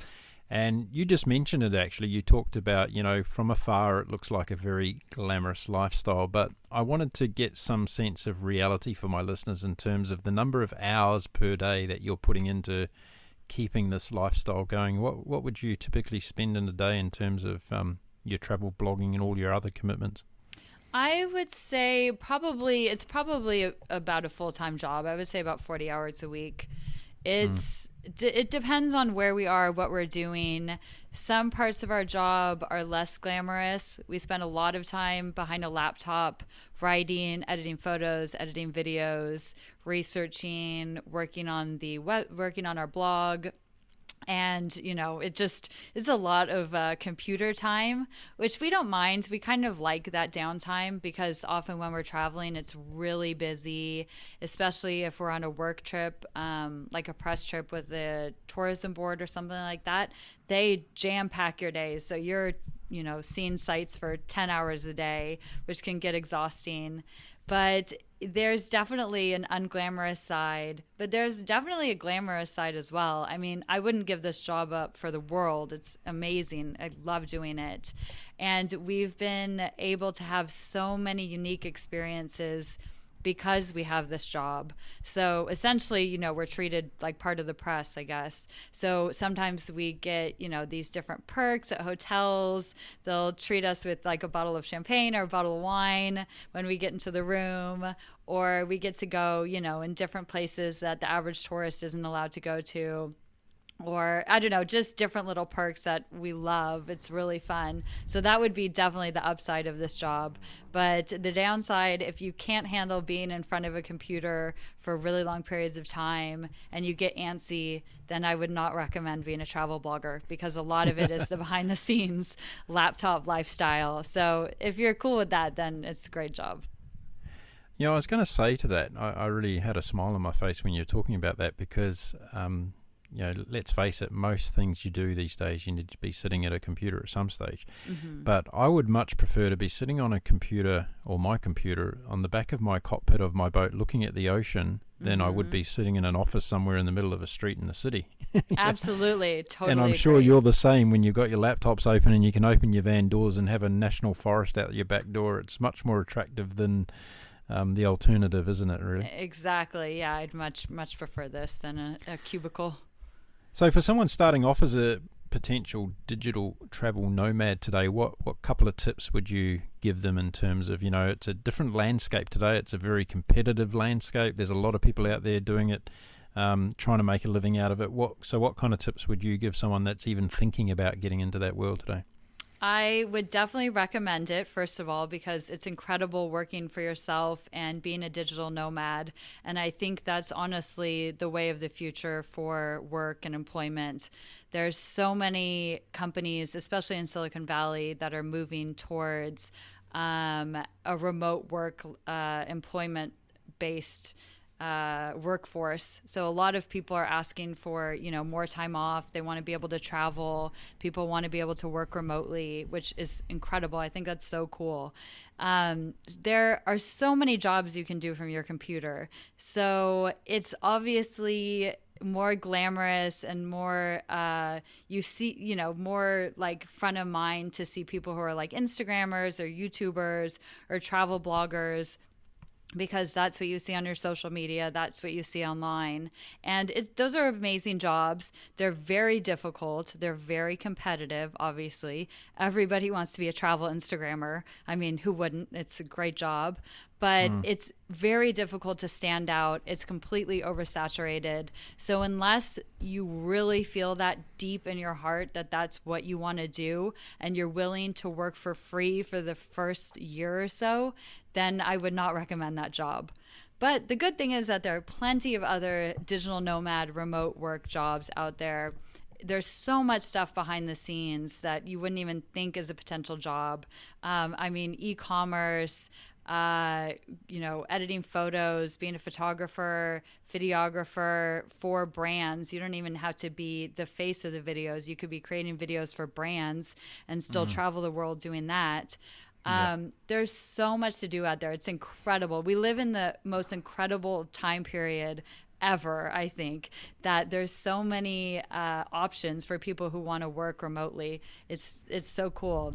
And you just mentioned it, actually. You talked about, from afar it looks like a very glamorous lifestyle, but I wanted to get some sense of reality for my listeners in terms of the number of hours per day that you're putting into keeping this lifestyle going. What would you typically spend in a day in terms of your travel blogging and all your other commitments? I would say it's probably about a full-time job. I would say about 40 hours a week. It depends on where we are, what we're doing. Some parts of our job are less glamorous. We spend a lot of time behind a laptop, writing, editing photos, editing videos, researching, working on our blog. And, it just is a lot of computer time, which we don't mind. We kind of like that downtime because often when we're traveling, it's really busy, especially if we're on a work trip, like a press trip with the tourism board or something like that. They jam pack your days. So you're, seeing sites for 10 hours a day, which can get exhausting. But there's definitely an unglamorous side, but there's definitely a glamorous side as well. I mean, I wouldn't give this job up for the world. It's amazing. I love doing it. And we've been able to have so many unique experiences because we have this job. So essentially, we're treated like part of the press, I guess. So sometimes we get, these different perks at hotels. They'll treat us with like a bottle of champagne or a bottle of wine when we get into the room, or we get to go, in different places that the average tourist isn't allowed to go to. Or I don't know, just different little perks that we love. It's really fun. So that would be definitely the upside of this job. But the downside, if you can't handle being in front of a computer for really long periods of time and you get antsy, then I would not recommend being a travel blogger because a lot of it is the behind the scenes laptop lifestyle. So if you're cool with that, then it's a great job. I was going to say to that, I really had a smile on my face when you were talking about that because let's face it, most things you do these days, you need to be sitting at a computer at some stage. Mm-hmm. But I would much prefer to be sitting on a computer or my computer on the back of my cockpit of my boat looking at the ocean than I would be sitting in an office somewhere in the middle of a street in the city. Absolutely, totally. And I'm sure you're the same when you've got your laptops open and you can open your van doors and have a national forest out your back door. It's much more attractive than the alternative, isn't it, really? Exactly, yeah. I'd much prefer this than a cubicle. So for someone starting off as a potential digital travel nomad today, what couple of tips would you give them in terms of, it's a different landscape today. It's a very competitive landscape. There's a lot of people out there doing it, trying to make a living out of it. What kind of tips would you give someone that's even thinking about getting into that world today? I would definitely recommend it, first of all, because it's incredible working for yourself and being a digital nomad. And I think that's honestly the way of the future for work and employment. There's so many companies, especially in Silicon Valley, that are moving towards a remote work employment-based workforce. So a lot of people are asking for, more time off. They want to be able to travel. People want to be able to work remotely, which is incredible. I think that's so cool. There are so many jobs you can do from your computer. So it's obviously more glamorous and more more like front of mind to see people who are like Instagrammers or YouTubers or travel bloggers, because that's what you see on your social media. That's what you see online. And those are amazing jobs. They're very difficult. They're very competitive, obviously. Everybody wants to be a travel Instagrammer. I mean, who wouldn't? It's a great job. But it's very difficult to stand out. It's completely oversaturated. So unless you really feel that deep in your heart that that's what you want to do and you're willing to work for free for the first year or so, then I would not recommend that job. But the good thing is that there are plenty of other digital nomad remote work jobs out there. There's so much stuff behind the scenes that you wouldn't even think is a potential job. E-commerce, editing photos, being a photographer, videographer for brands. You don't even have to be the face of the videos. You could be creating videos for brands and still travel the world doing that. There's so much to do out there. It's incredible. We live in the most incredible time period ever, I think, that there's so many options for people who want to work remotely. It's so cool.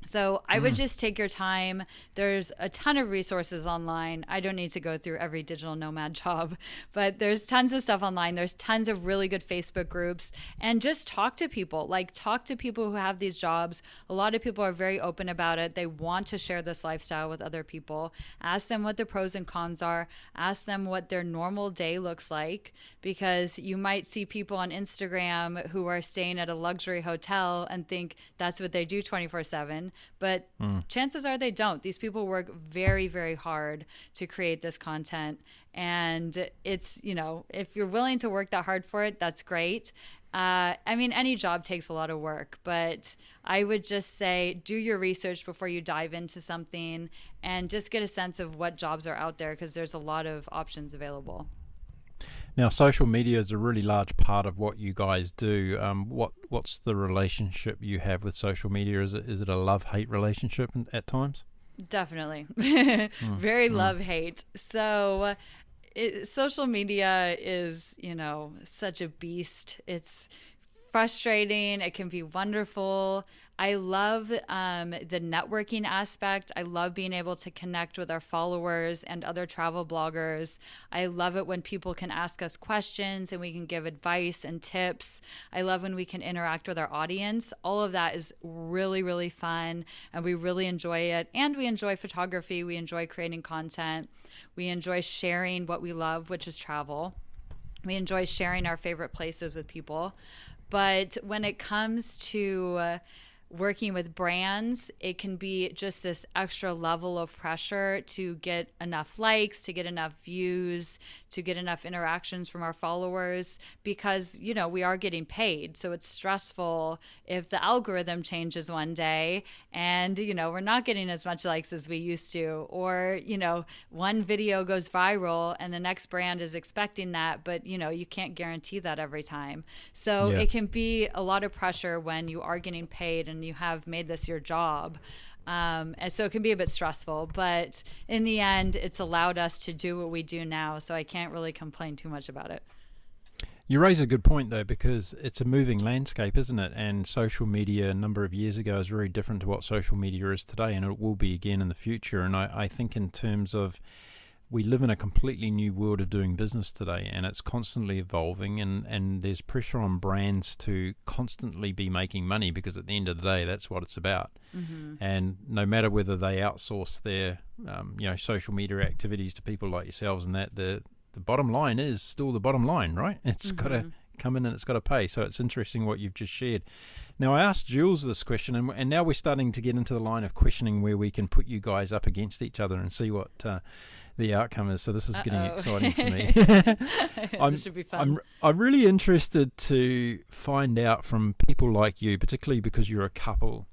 So I would just take your time. There's a ton of resources online. I don't need to go through every digital nomad job, but there's tons of stuff online. There's tons of really good Facebook groups, and just talk to people. Like, talk to people who have these jobs. A lot of people are very open about it. They want to share this lifestyle with other people. Ask them what the pros and cons are. Ask them what their normal day looks like, because you might see people on Instagram who are staying at a luxury hotel and think that's what they do 24/7. But chances are they don't. These people work very, very hard to create this content. And it's, if you're willing to work that hard for it, that's great. I mean, any job takes a lot of work, but I would just say do your research before you dive into something, and just get a sense of what jobs are out there, because there's a lot of options available. Now, social media is a really large part of what you guys do. What's the relationship you have with social media? Is it a love-hate relationship at times? Definitely. Very love-hate. So social media is, such a beast. It's frustrating. It can be wonderful. I love the networking aspect. I love being able to connect with our followers and other travel bloggers. I love it when people can ask us questions and we can give advice and tips. I love when we can interact with our audience. All of that is really, really fun, and we really enjoy it. And we enjoy photography. We enjoy creating content. We enjoy sharing what we love, which is travel. We enjoy sharing our favorite places with people. But when it comes to working with brands, it can be just this extra level of pressure to get enough likes, to get enough views, to get enough interactions from our followers, because, we are getting paid. So it's stressful if the algorithm changes one day and, we're not getting as much likes as we used to, or, one video goes viral and the next brand is expecting that, but, you can't guarantee that every time. So it can be a lot of pressure when you are getting paid and you have made this your job. And so it can be a bit stressful, but in the end, it's allowed us to do what we do now. So I can't really complain too much about it. You raise a good point, though, because it's a moving landscape, isn't it? And social media a number of years ago is very different to what social media is today, and it will be again in the future. And I think in terms of, we live in a completely new world of doing business today, and it's constantly evolving, and there's pressure on brands to constantly be making money, because at the end of the day, that's what it's about. And no matter whether they outsource their social media activities to people like yourselves, and that the bottom line is still the bottom line, right? It's got to come in and it's got to pay. So it's interesting what you've just shared. Now, I asked Jules this question, and now we're starting to get into the line of questioning where we can put you guys up against each other and see what the outcome is. So this is getting exciting for me. This should be fun. I'm really interested to find out from people like you, particularly because you're a couple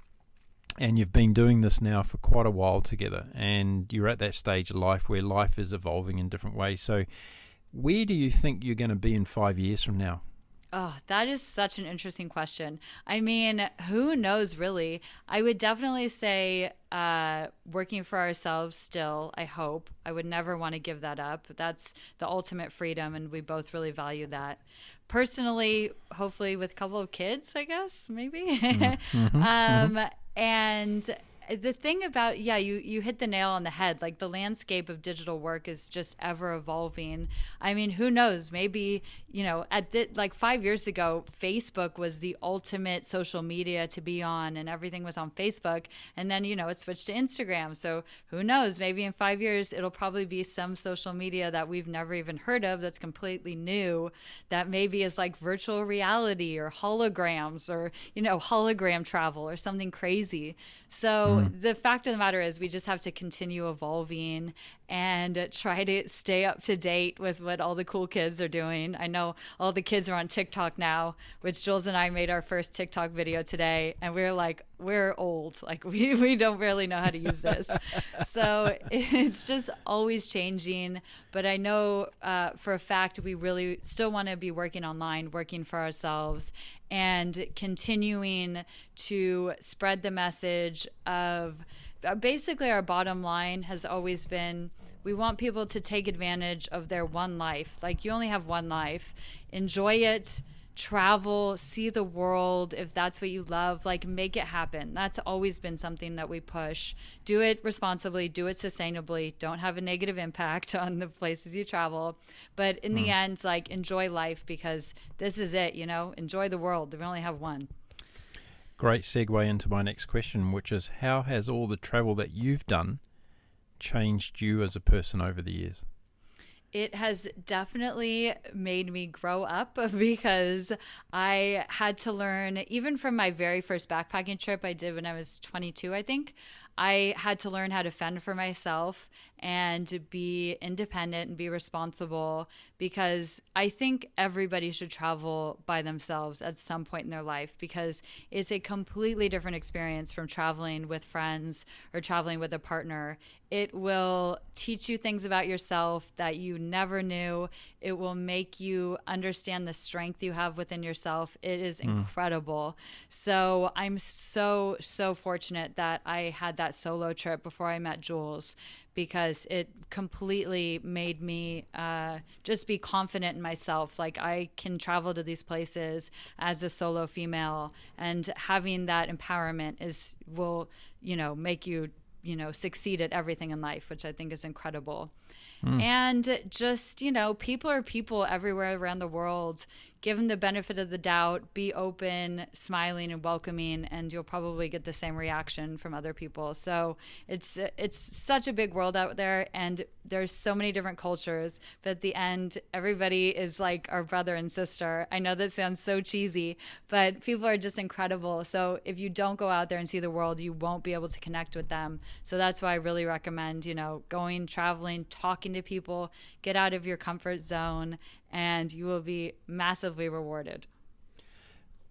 and you've been doing this now for quite a while together, and you're at that stage of life where life is evolving in different ways. So where do you think you're going to be in 5 years from now? Oh, that is such an interesting question. I mean, who knows, really? I would definitely say working for ourselves still, I hope. I would never want to give that up. That's the ultimate freedom, and we both really value that. Personally, hopefully with a couple of kids, I guess, maybe. And the thing about, you hit the nail on the head. Like, the landscape of digital work is just ever evolving. I mean, who knows? Maybe, like 5 years ago, Facebook was the ultimate social media to be on, and everything was on Facebook. And then, it switched to Instagram. So who knows? Maybe in 5 years, it'll probably be some social media that we've never even heard of that's completely new, that maybe is like virtual reality or holograms or, hologram travel or something crazy. So the fact of the matter is, we just have to continue evolving and try to stay up to date with what all the cool kids are doing. I know all the kids are on TikTok now, which Jules and I made our first TikTok video today, and we were like, we're old. Like, we don't really know how to use this. So it's just always changing. But I know for a fact we really still want to be working online, working for ourselves, and continuing to spread the message of basically, our bottom line has always been, We want people to take advantage of their one life. Like, you only have one life. Enjoy it. Travel, see the world. If that's what you love, like, make it happen. That's always been something that we push. Do it responsibly, do it sustainably. Don't have a negative impact on the places you travel. But in the end, like, enjoy life, because this is it, enjoy the world. We only have one. Great segue into my next question, which is, how has all the travel that you've done changed you as a person over the years? It has definitely made me grow up, because I had to learn, even from my very first backpacking trip I did when I was 22, I think, I had to learn how to fend for myself and be independent and be responsible, because I think everybody should travel by themselves at some point in their life, because it's a completely different experience from traveling with friends or traveling with a partner. It will teach you things about yourself that you never knew. It will make you understand the strength you have within yourself. It is incredible. So I'm so fortunate that I had that solo trip before I met Jules, because it completely made me just be confident in myself. Like, I can travel to these places as a solo female, and having that empowerment will make you succeed at everything in life, which I think is incredible. And just, people are people everywhere around the world. Give them the benefit of the doubt, be open, smiling and welcoming, and you'll probably get the same reaction from other people. So it's such a big world out there, and there's so many different cultures, but at the end, everybody is like our brother and sister. I know that sounds so cheesy, but people are just incredible. So if you don't go out there and see the world, you won't be able to connect with them. So that's why I really recommend, going, traveling, talking to people, get out of your comfort zone, and you will be massively rewarded.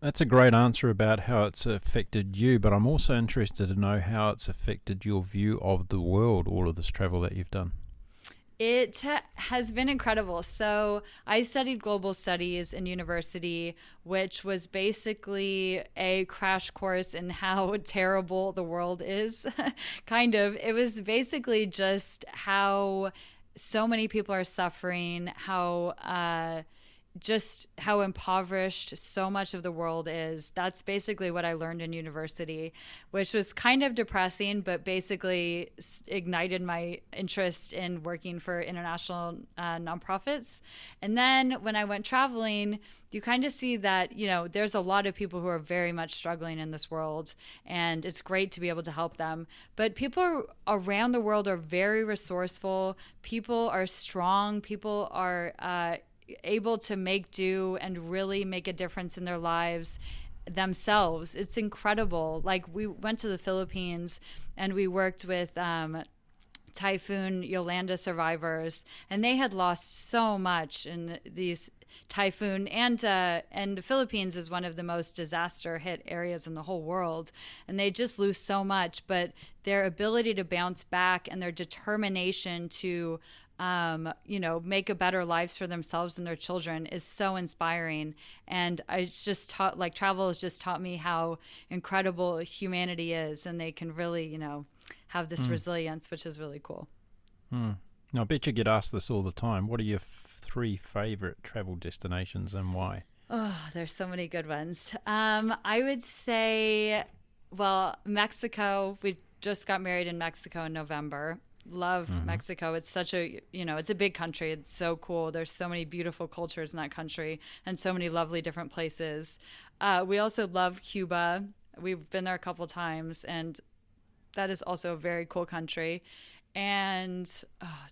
That's a great answer about how it's affected you, but I'm also interested to know how it's affected your view of the world, all of this travel that you've done. It has been incredible. So I studied global studies in university, which was basically a crash course in how terrible the world is. Kind of. It was basically just how so many people are suffering, how impoverished so much of the world is. That's basically what I learned in university, which was kind of depressing, but basically ignited my interest in working for international nonprofits. And then when I went traveling, you kind of see that, there's a lot of people who are very much struggling in this world, and it's great to be able to help them. But people around the world are very resourceful. People are strong. People are able to make do and really make a difference in their lives themselves. It's incredible. Like, we went to the Philippines and we worked with Typhoon Yolanda survivors, and they had lost so much in these typhoon, and the Philippines is one of the most disaster hit areas in the whole world, and they just lose so much. But their ability to bounce back and their determination to make a better lives for themselves and their children is so inspiring. And it's just travel has just taught me how incredible humanity is, and they can really, have this resilience, which is really cool. Now, I bet you get asked this all the time. What are your 3 favorite travel destinations and why? Oh, there's so many good ones. I would say, Mexico. We just got married in Mexico in November. Love Mexico. It's such a, it's a big country. It's so cool. There's so many beautiful cultures in that country and so many lovely different places. We also love Cuba. We've been there a couple times, and that is also a very cool country. And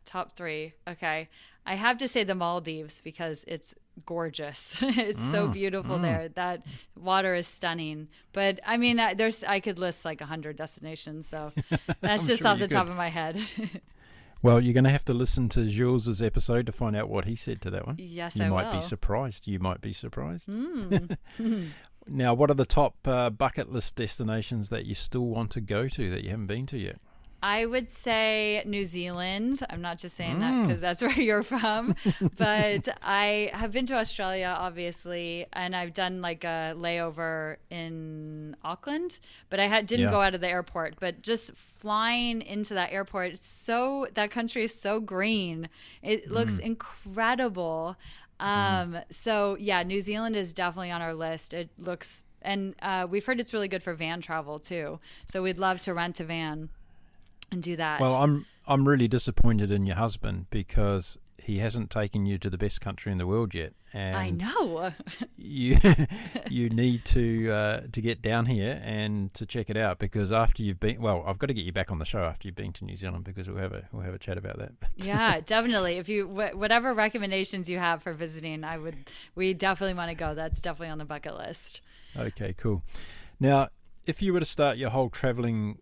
top 3. Okay. I have to say the Maldives, because it's gorgeous. It's so beautiful there. That water is stunning. But I mean, I could list like 100 destinations. So that's just off the top of my head. Well, you're going to have to listen to Jules' episode to find out what he said to that one. Yes, I will. You might be surprised. Now, what are the top bucket list destinations that you still want to go to that you haven't been to yet? I would say New Zealand. I'm not just saying that because that's where you're from, but I have been to Australia, obviously, and I've done like a layover in Auckland, but I didn't go out of the airport. But just flying into that airport, that country is so green. It looks incredible. So yeah, New Zealand is definitely on our list. It looks, and we've heard it's really good for van travel too. So we'd love to rent a van and do that. Well, I'm really disappointed in your husband because he hasn't taken you to the best country in the world yet. And I know. you need to get down here and to check it out, because after you've been, well, I've got to get you back on the show after you've been to New Zealand, because we'll have a chat about that. Yeah, definitely. If you whatever recommendations you have for visiting, we definitely want to go. That's definitely on the bucket list. Okay, cool. Now, if you were to start your whole traveling,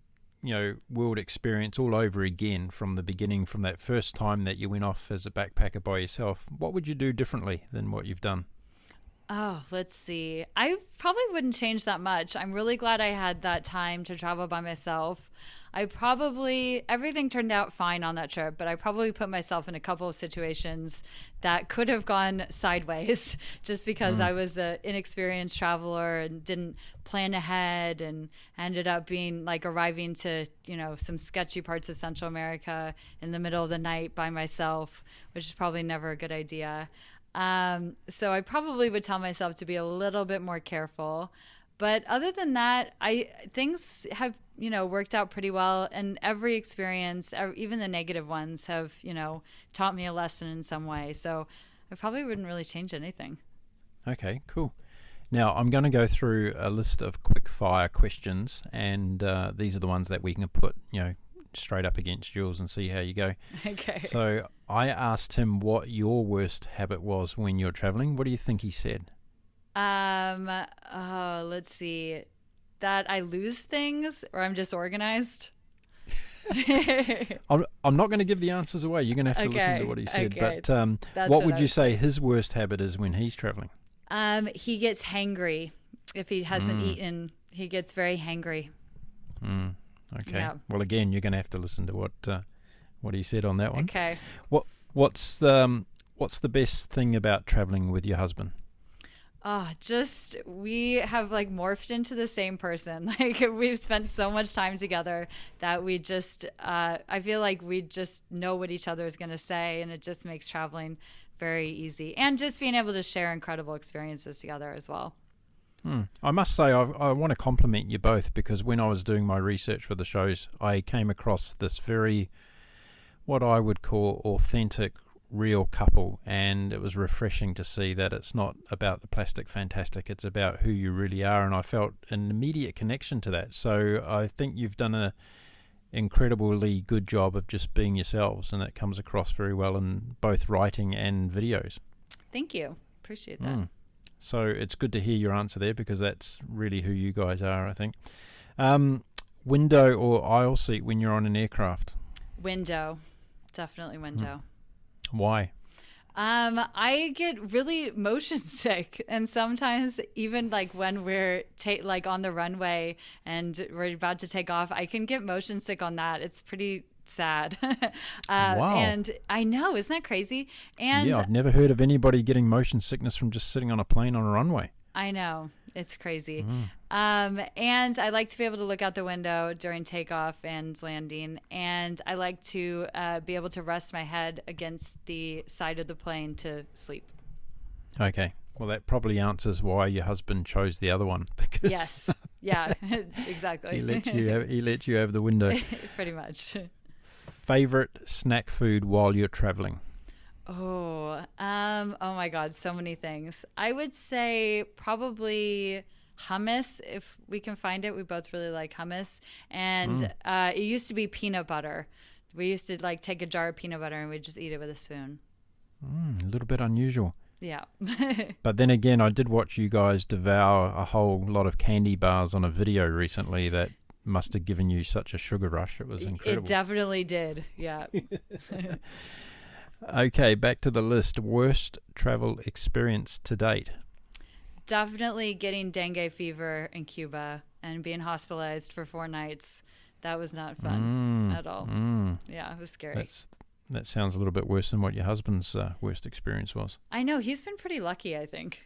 world experience all over again from the beginning, from that first time that you went off as a backpacker by yourself, what would you do differently than what you've done? Oh, let's see. I probably wouldn't change that much. I'm really glad I had that time to travel by myself. Everything turned out fine on that trip, but I probably put myself in a couple of situations that could have gone sideways just because I was an inexperienced traveler and didn't plan ahead, and ended up being like arriving to, some sketchy parts of Central America in the middle of the night by myself, which is probably never a good idea. So I probably would tell myself to be a little bit more careful. But other than that, things have, worked out pretty well. And every experience, even the negative ones, have, taught me a lesson in some way. So I probably wouldn't really change anything. Okay, cool. Now, I'm going to go through a list of quick fire questions, and these are the ones that we can put, straight up against Jules and see how you go. Okay. So I asked him what your worst habit was when you're traveling. What do you think he said? Let's see. That I lose things, or I'm disorganized. I'm not going to give the answers away. You're going to have to listen to what he said. Okay. But what would you say his worst habit is when he's traveling? He gets hangry. If he hasn't eaten, he gets very hangry. Okay. Yeah. Well, again, you're going to have to listen to what he said on that one. Okay. What's the best thing about traveling with your husband? Just we have like morphed into the same person. Like we've spent so much time together that we just I feel like we just know what each other is going to say, and it just makes traveling very easy, and just being able to share incredible experiences together as well. I must say I want to compliment you both, because when I was doing my research for the shows, I came across this very, what I would call, authentic, real couple, and it was refreshing to see that it's not about the plastic fantastic, it's about who you really are, and I felt an immediate connection to that. So I think you've done an incredibly good job of just being yourselves, and that comes across very well in both writing and videos. Thank you. Appreciate that. So it's good to hear your answer there, because that's really who you guys are, I think. Window or aisle seat when you're on an aircraft? Window. Definitely window. Why? I get really motion sick, and sometimes even like when we're like on the runway and we're about to take off, I can get motion sick on that. It's pretty sad. Wow. And I know, isn't that crazy? And yeah, I've never heard of anybody getting motion sickness from just sitting on a plane on a runway. I know, it's crazy. And I like to be able to look out the window during takeoff and landing, and I like to be able to rest my head against the side of the plane to sleep. Okay, well that probably answers why your husband chose the other one, because Yes, yeah, exactly. he let you have the window. Pretty much. Favorite snack food while you're traveling? Oh my God, so many things. I would say probably hummus, if we can find it. We both really like hummus, and it used to be peanut butter. We used to like take a jar of peanut butter and we'd just eat it with a spoon. A little bit unusual. Yeah. But then again, I did watch you guys devour a whole lot of candy bars on a video recently that must have given you such a sugar rush. It was incredible. It definitely did. Yeah. Okay, back to the list. Worst travel experience to date? Definitely getting dengue fever in Cuba and being hospitalized for 4 nights. That was not fun at all. Yeah, it was scary. That sounds a little bit worse than what your husband's worst experience was. I know. He's been pretty lucky, I think.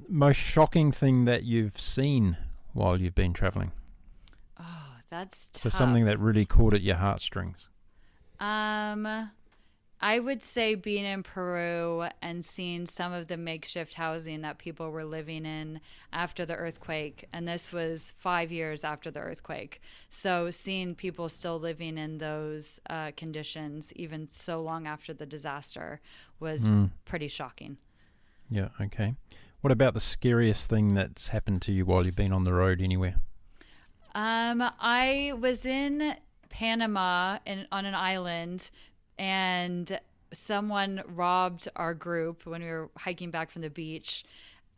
Most shocking thing that you've seen while you've been traveling? Oh, that's tough. So something that really caught at your heartstrings. I would say being in Peru and seeing some of the makeshift housing that people were living in after the earthquake. And this was 5 years after the earthquake. So seeing people still living in those conditions, even so long after the disaster, was pretty shocking. Yeah, okay. What about the scariest thing that's happened to you while you've been on the road anywhere? I was in Panama on an island, and someone robbed our group when we were hiking back from the beach.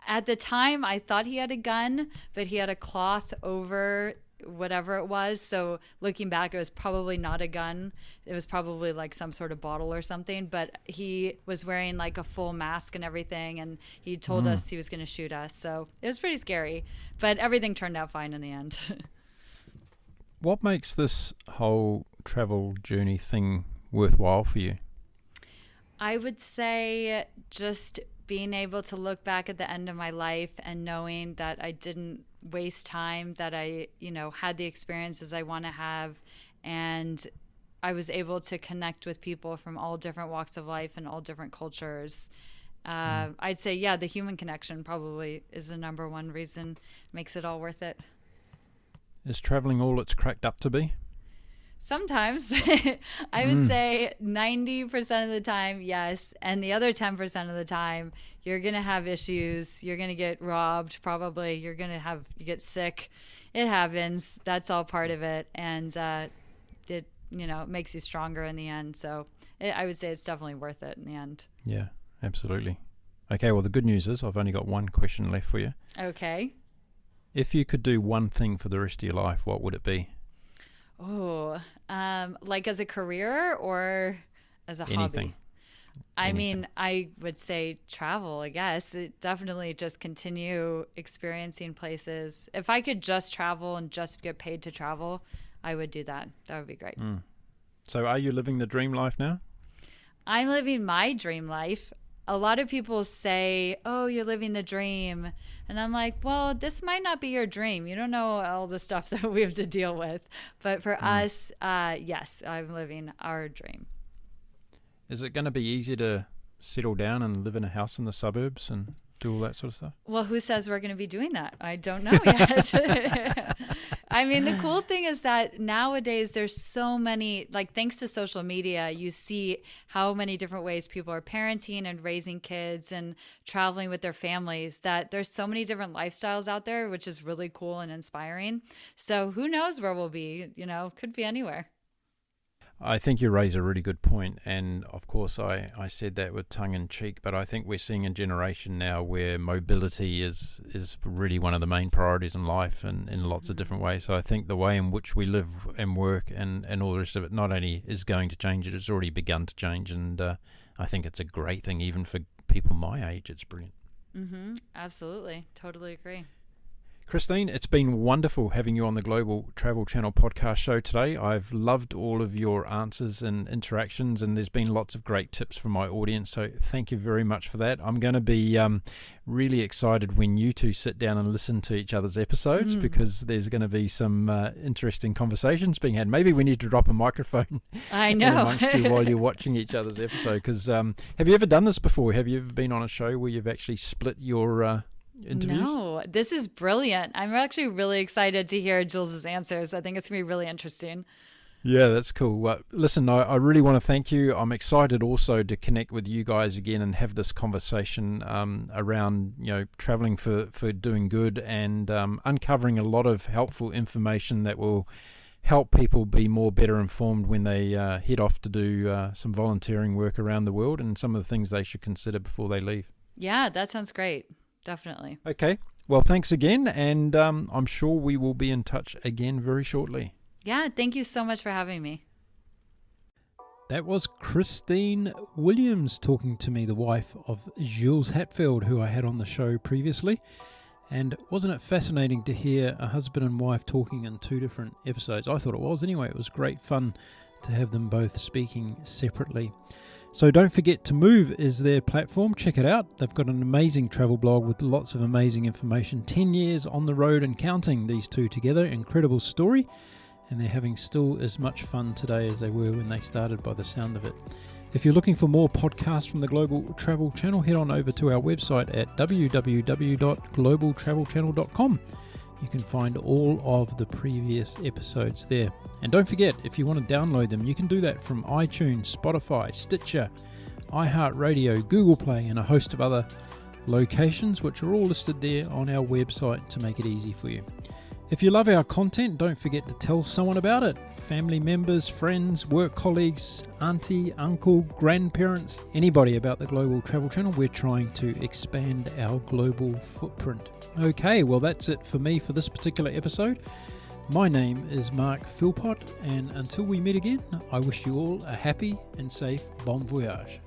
At the time, I thought he had a gun, but he had a cloth over whatever it was. So looking back, it was probably not a gun. It was probably like some sort of bottle or something, but he was wearing like a full mask and everything, and he told us he was going to shoot us. So it was pretty scary, but everything turned out fine in the end. What makes this whole travel journey thing worthwhile for you? I would say just being able to look back at the end of my life and knowing that I didn't waste time, that I, had the experiences I want to have, and I was able to connect with people from all different walks of life and all different cultures. I'd say, the human connection probably is the number one reason, makes it all worth it. Is traveling all it's cracked up to be? Sometimes. I would say 90% of the time, yes. And the other 10% of the time, you're going to have issues. You're going to get robbed, probably. You get sick. It happens. That's all part of it. And it makes you stronger in the end. So I would say it's definitely worth it in the end. Yeah, absolutely. Okay, well, the good news is I've only got one question left for you. Okay. If you could do one thing for the rest of your life, what would it be? Oh, like as a career or as a hobby? I mean, I would say travel, I guess. Definitely just continue experiencing places. If I could just travel and just get paid to travel, I would do that. That would be great. So are you living the dream life now? I'm living my dream life. A lot of people say, oh, you're living the dream. And I'm like, well, this might not be your dream. You don't know all the stuff that we have to deal with. But for us, yes, I'm living our dream. Is it going to be easy to settle down and live in a house in the suburbs and do all that sort of stuff? Well, who says we're going to be doing that? I don't know yet. I mean, the cool thing is that nowadays there's so many, like thanks to social media, you see how many different ways people are parenting and raising kids and traveling with their families, that there's so many different lifestyles out there, which is really cool and inspiring. So who knows where we'll be, could be anywhere. I think you raise a really good point, and of course I said that with tongue in cheek, but I think we're seeing a generation now where mobility is really one of the main priorities in life and in lots of different ways. So I think the way in which we live and work and all the rest of it not only is going to change, it's already begun to change, and I think it's a great thing even for people my age. It's brilliant. Absolutely. Totally agree. Christine, it's been wonderful having you on the Global Travel Channel podcast show today. I've loved all of your answers and interactions, and there's been lots of great tips from my audience, so thank you very much for that. I'm going to be really excited when you two sit down and listen to each other's episodes, because there's going to be some interesting conversations being had. Maybe we need to drop a microphone amongst you while you're watching each other's episode, because have you ever done this before? Have you ever been on a show where you've actually split your interviews? No, this is brilliant. I'm actually really excited to hear Jules's answers. I think it's going to be really interesting. Yeah, that's cool. Listen, I really want to thank you. I'm excited also to connect with you guys again and have this conversation around, traveling for doing good and uncovering a lot of helpful information that will help people be better informed when they head off to do some volunteering work around the world, and some of the things they should consider before they leave. Yeah, that sounds great. Definitely. Okay. Well, thanks again, and I'm sure we will be in touch again very shortly. Yeah, thank you so much for having me. That was Christine Williams talking to me, the wife of Jules Hatfield, who I had on the show previously. And wasn't it fascinating to hear a husband and wife talking in 2 different episodes? I thought it was anyway. It was great fun to have them both speaking separately. So don't forget to Move is their platform. Check it out. They've got an amazing travel blog with lots of amazing information. 10 years on the road and counting, these two together. Incredible story. And they're having still as much fun today as they were when they started, by the sound of it. If you're looking for more podcasts from the Global Travel Channel, head on over to our website at www.globaltravelchannel.com. You can find all of the previous episodes there. And don't forget, if you want to download them, you can do that from iTunes, Spotify, Stitcher, iHeartRadio, Google Play, and a host of other locations, which are all listed there on our website to make it easy for you. If you love our content, don't forget to tell someone about it. Family members, friends, work colleagues, auntie, uncle, grandparents, anybody about the Global Travel Channel. We're trying to expand our global footprint. Okay, well that's it for me for this particular episode. My name is Mark Philpott, and until we meet again, I wish you all a happy and safe bon voyage.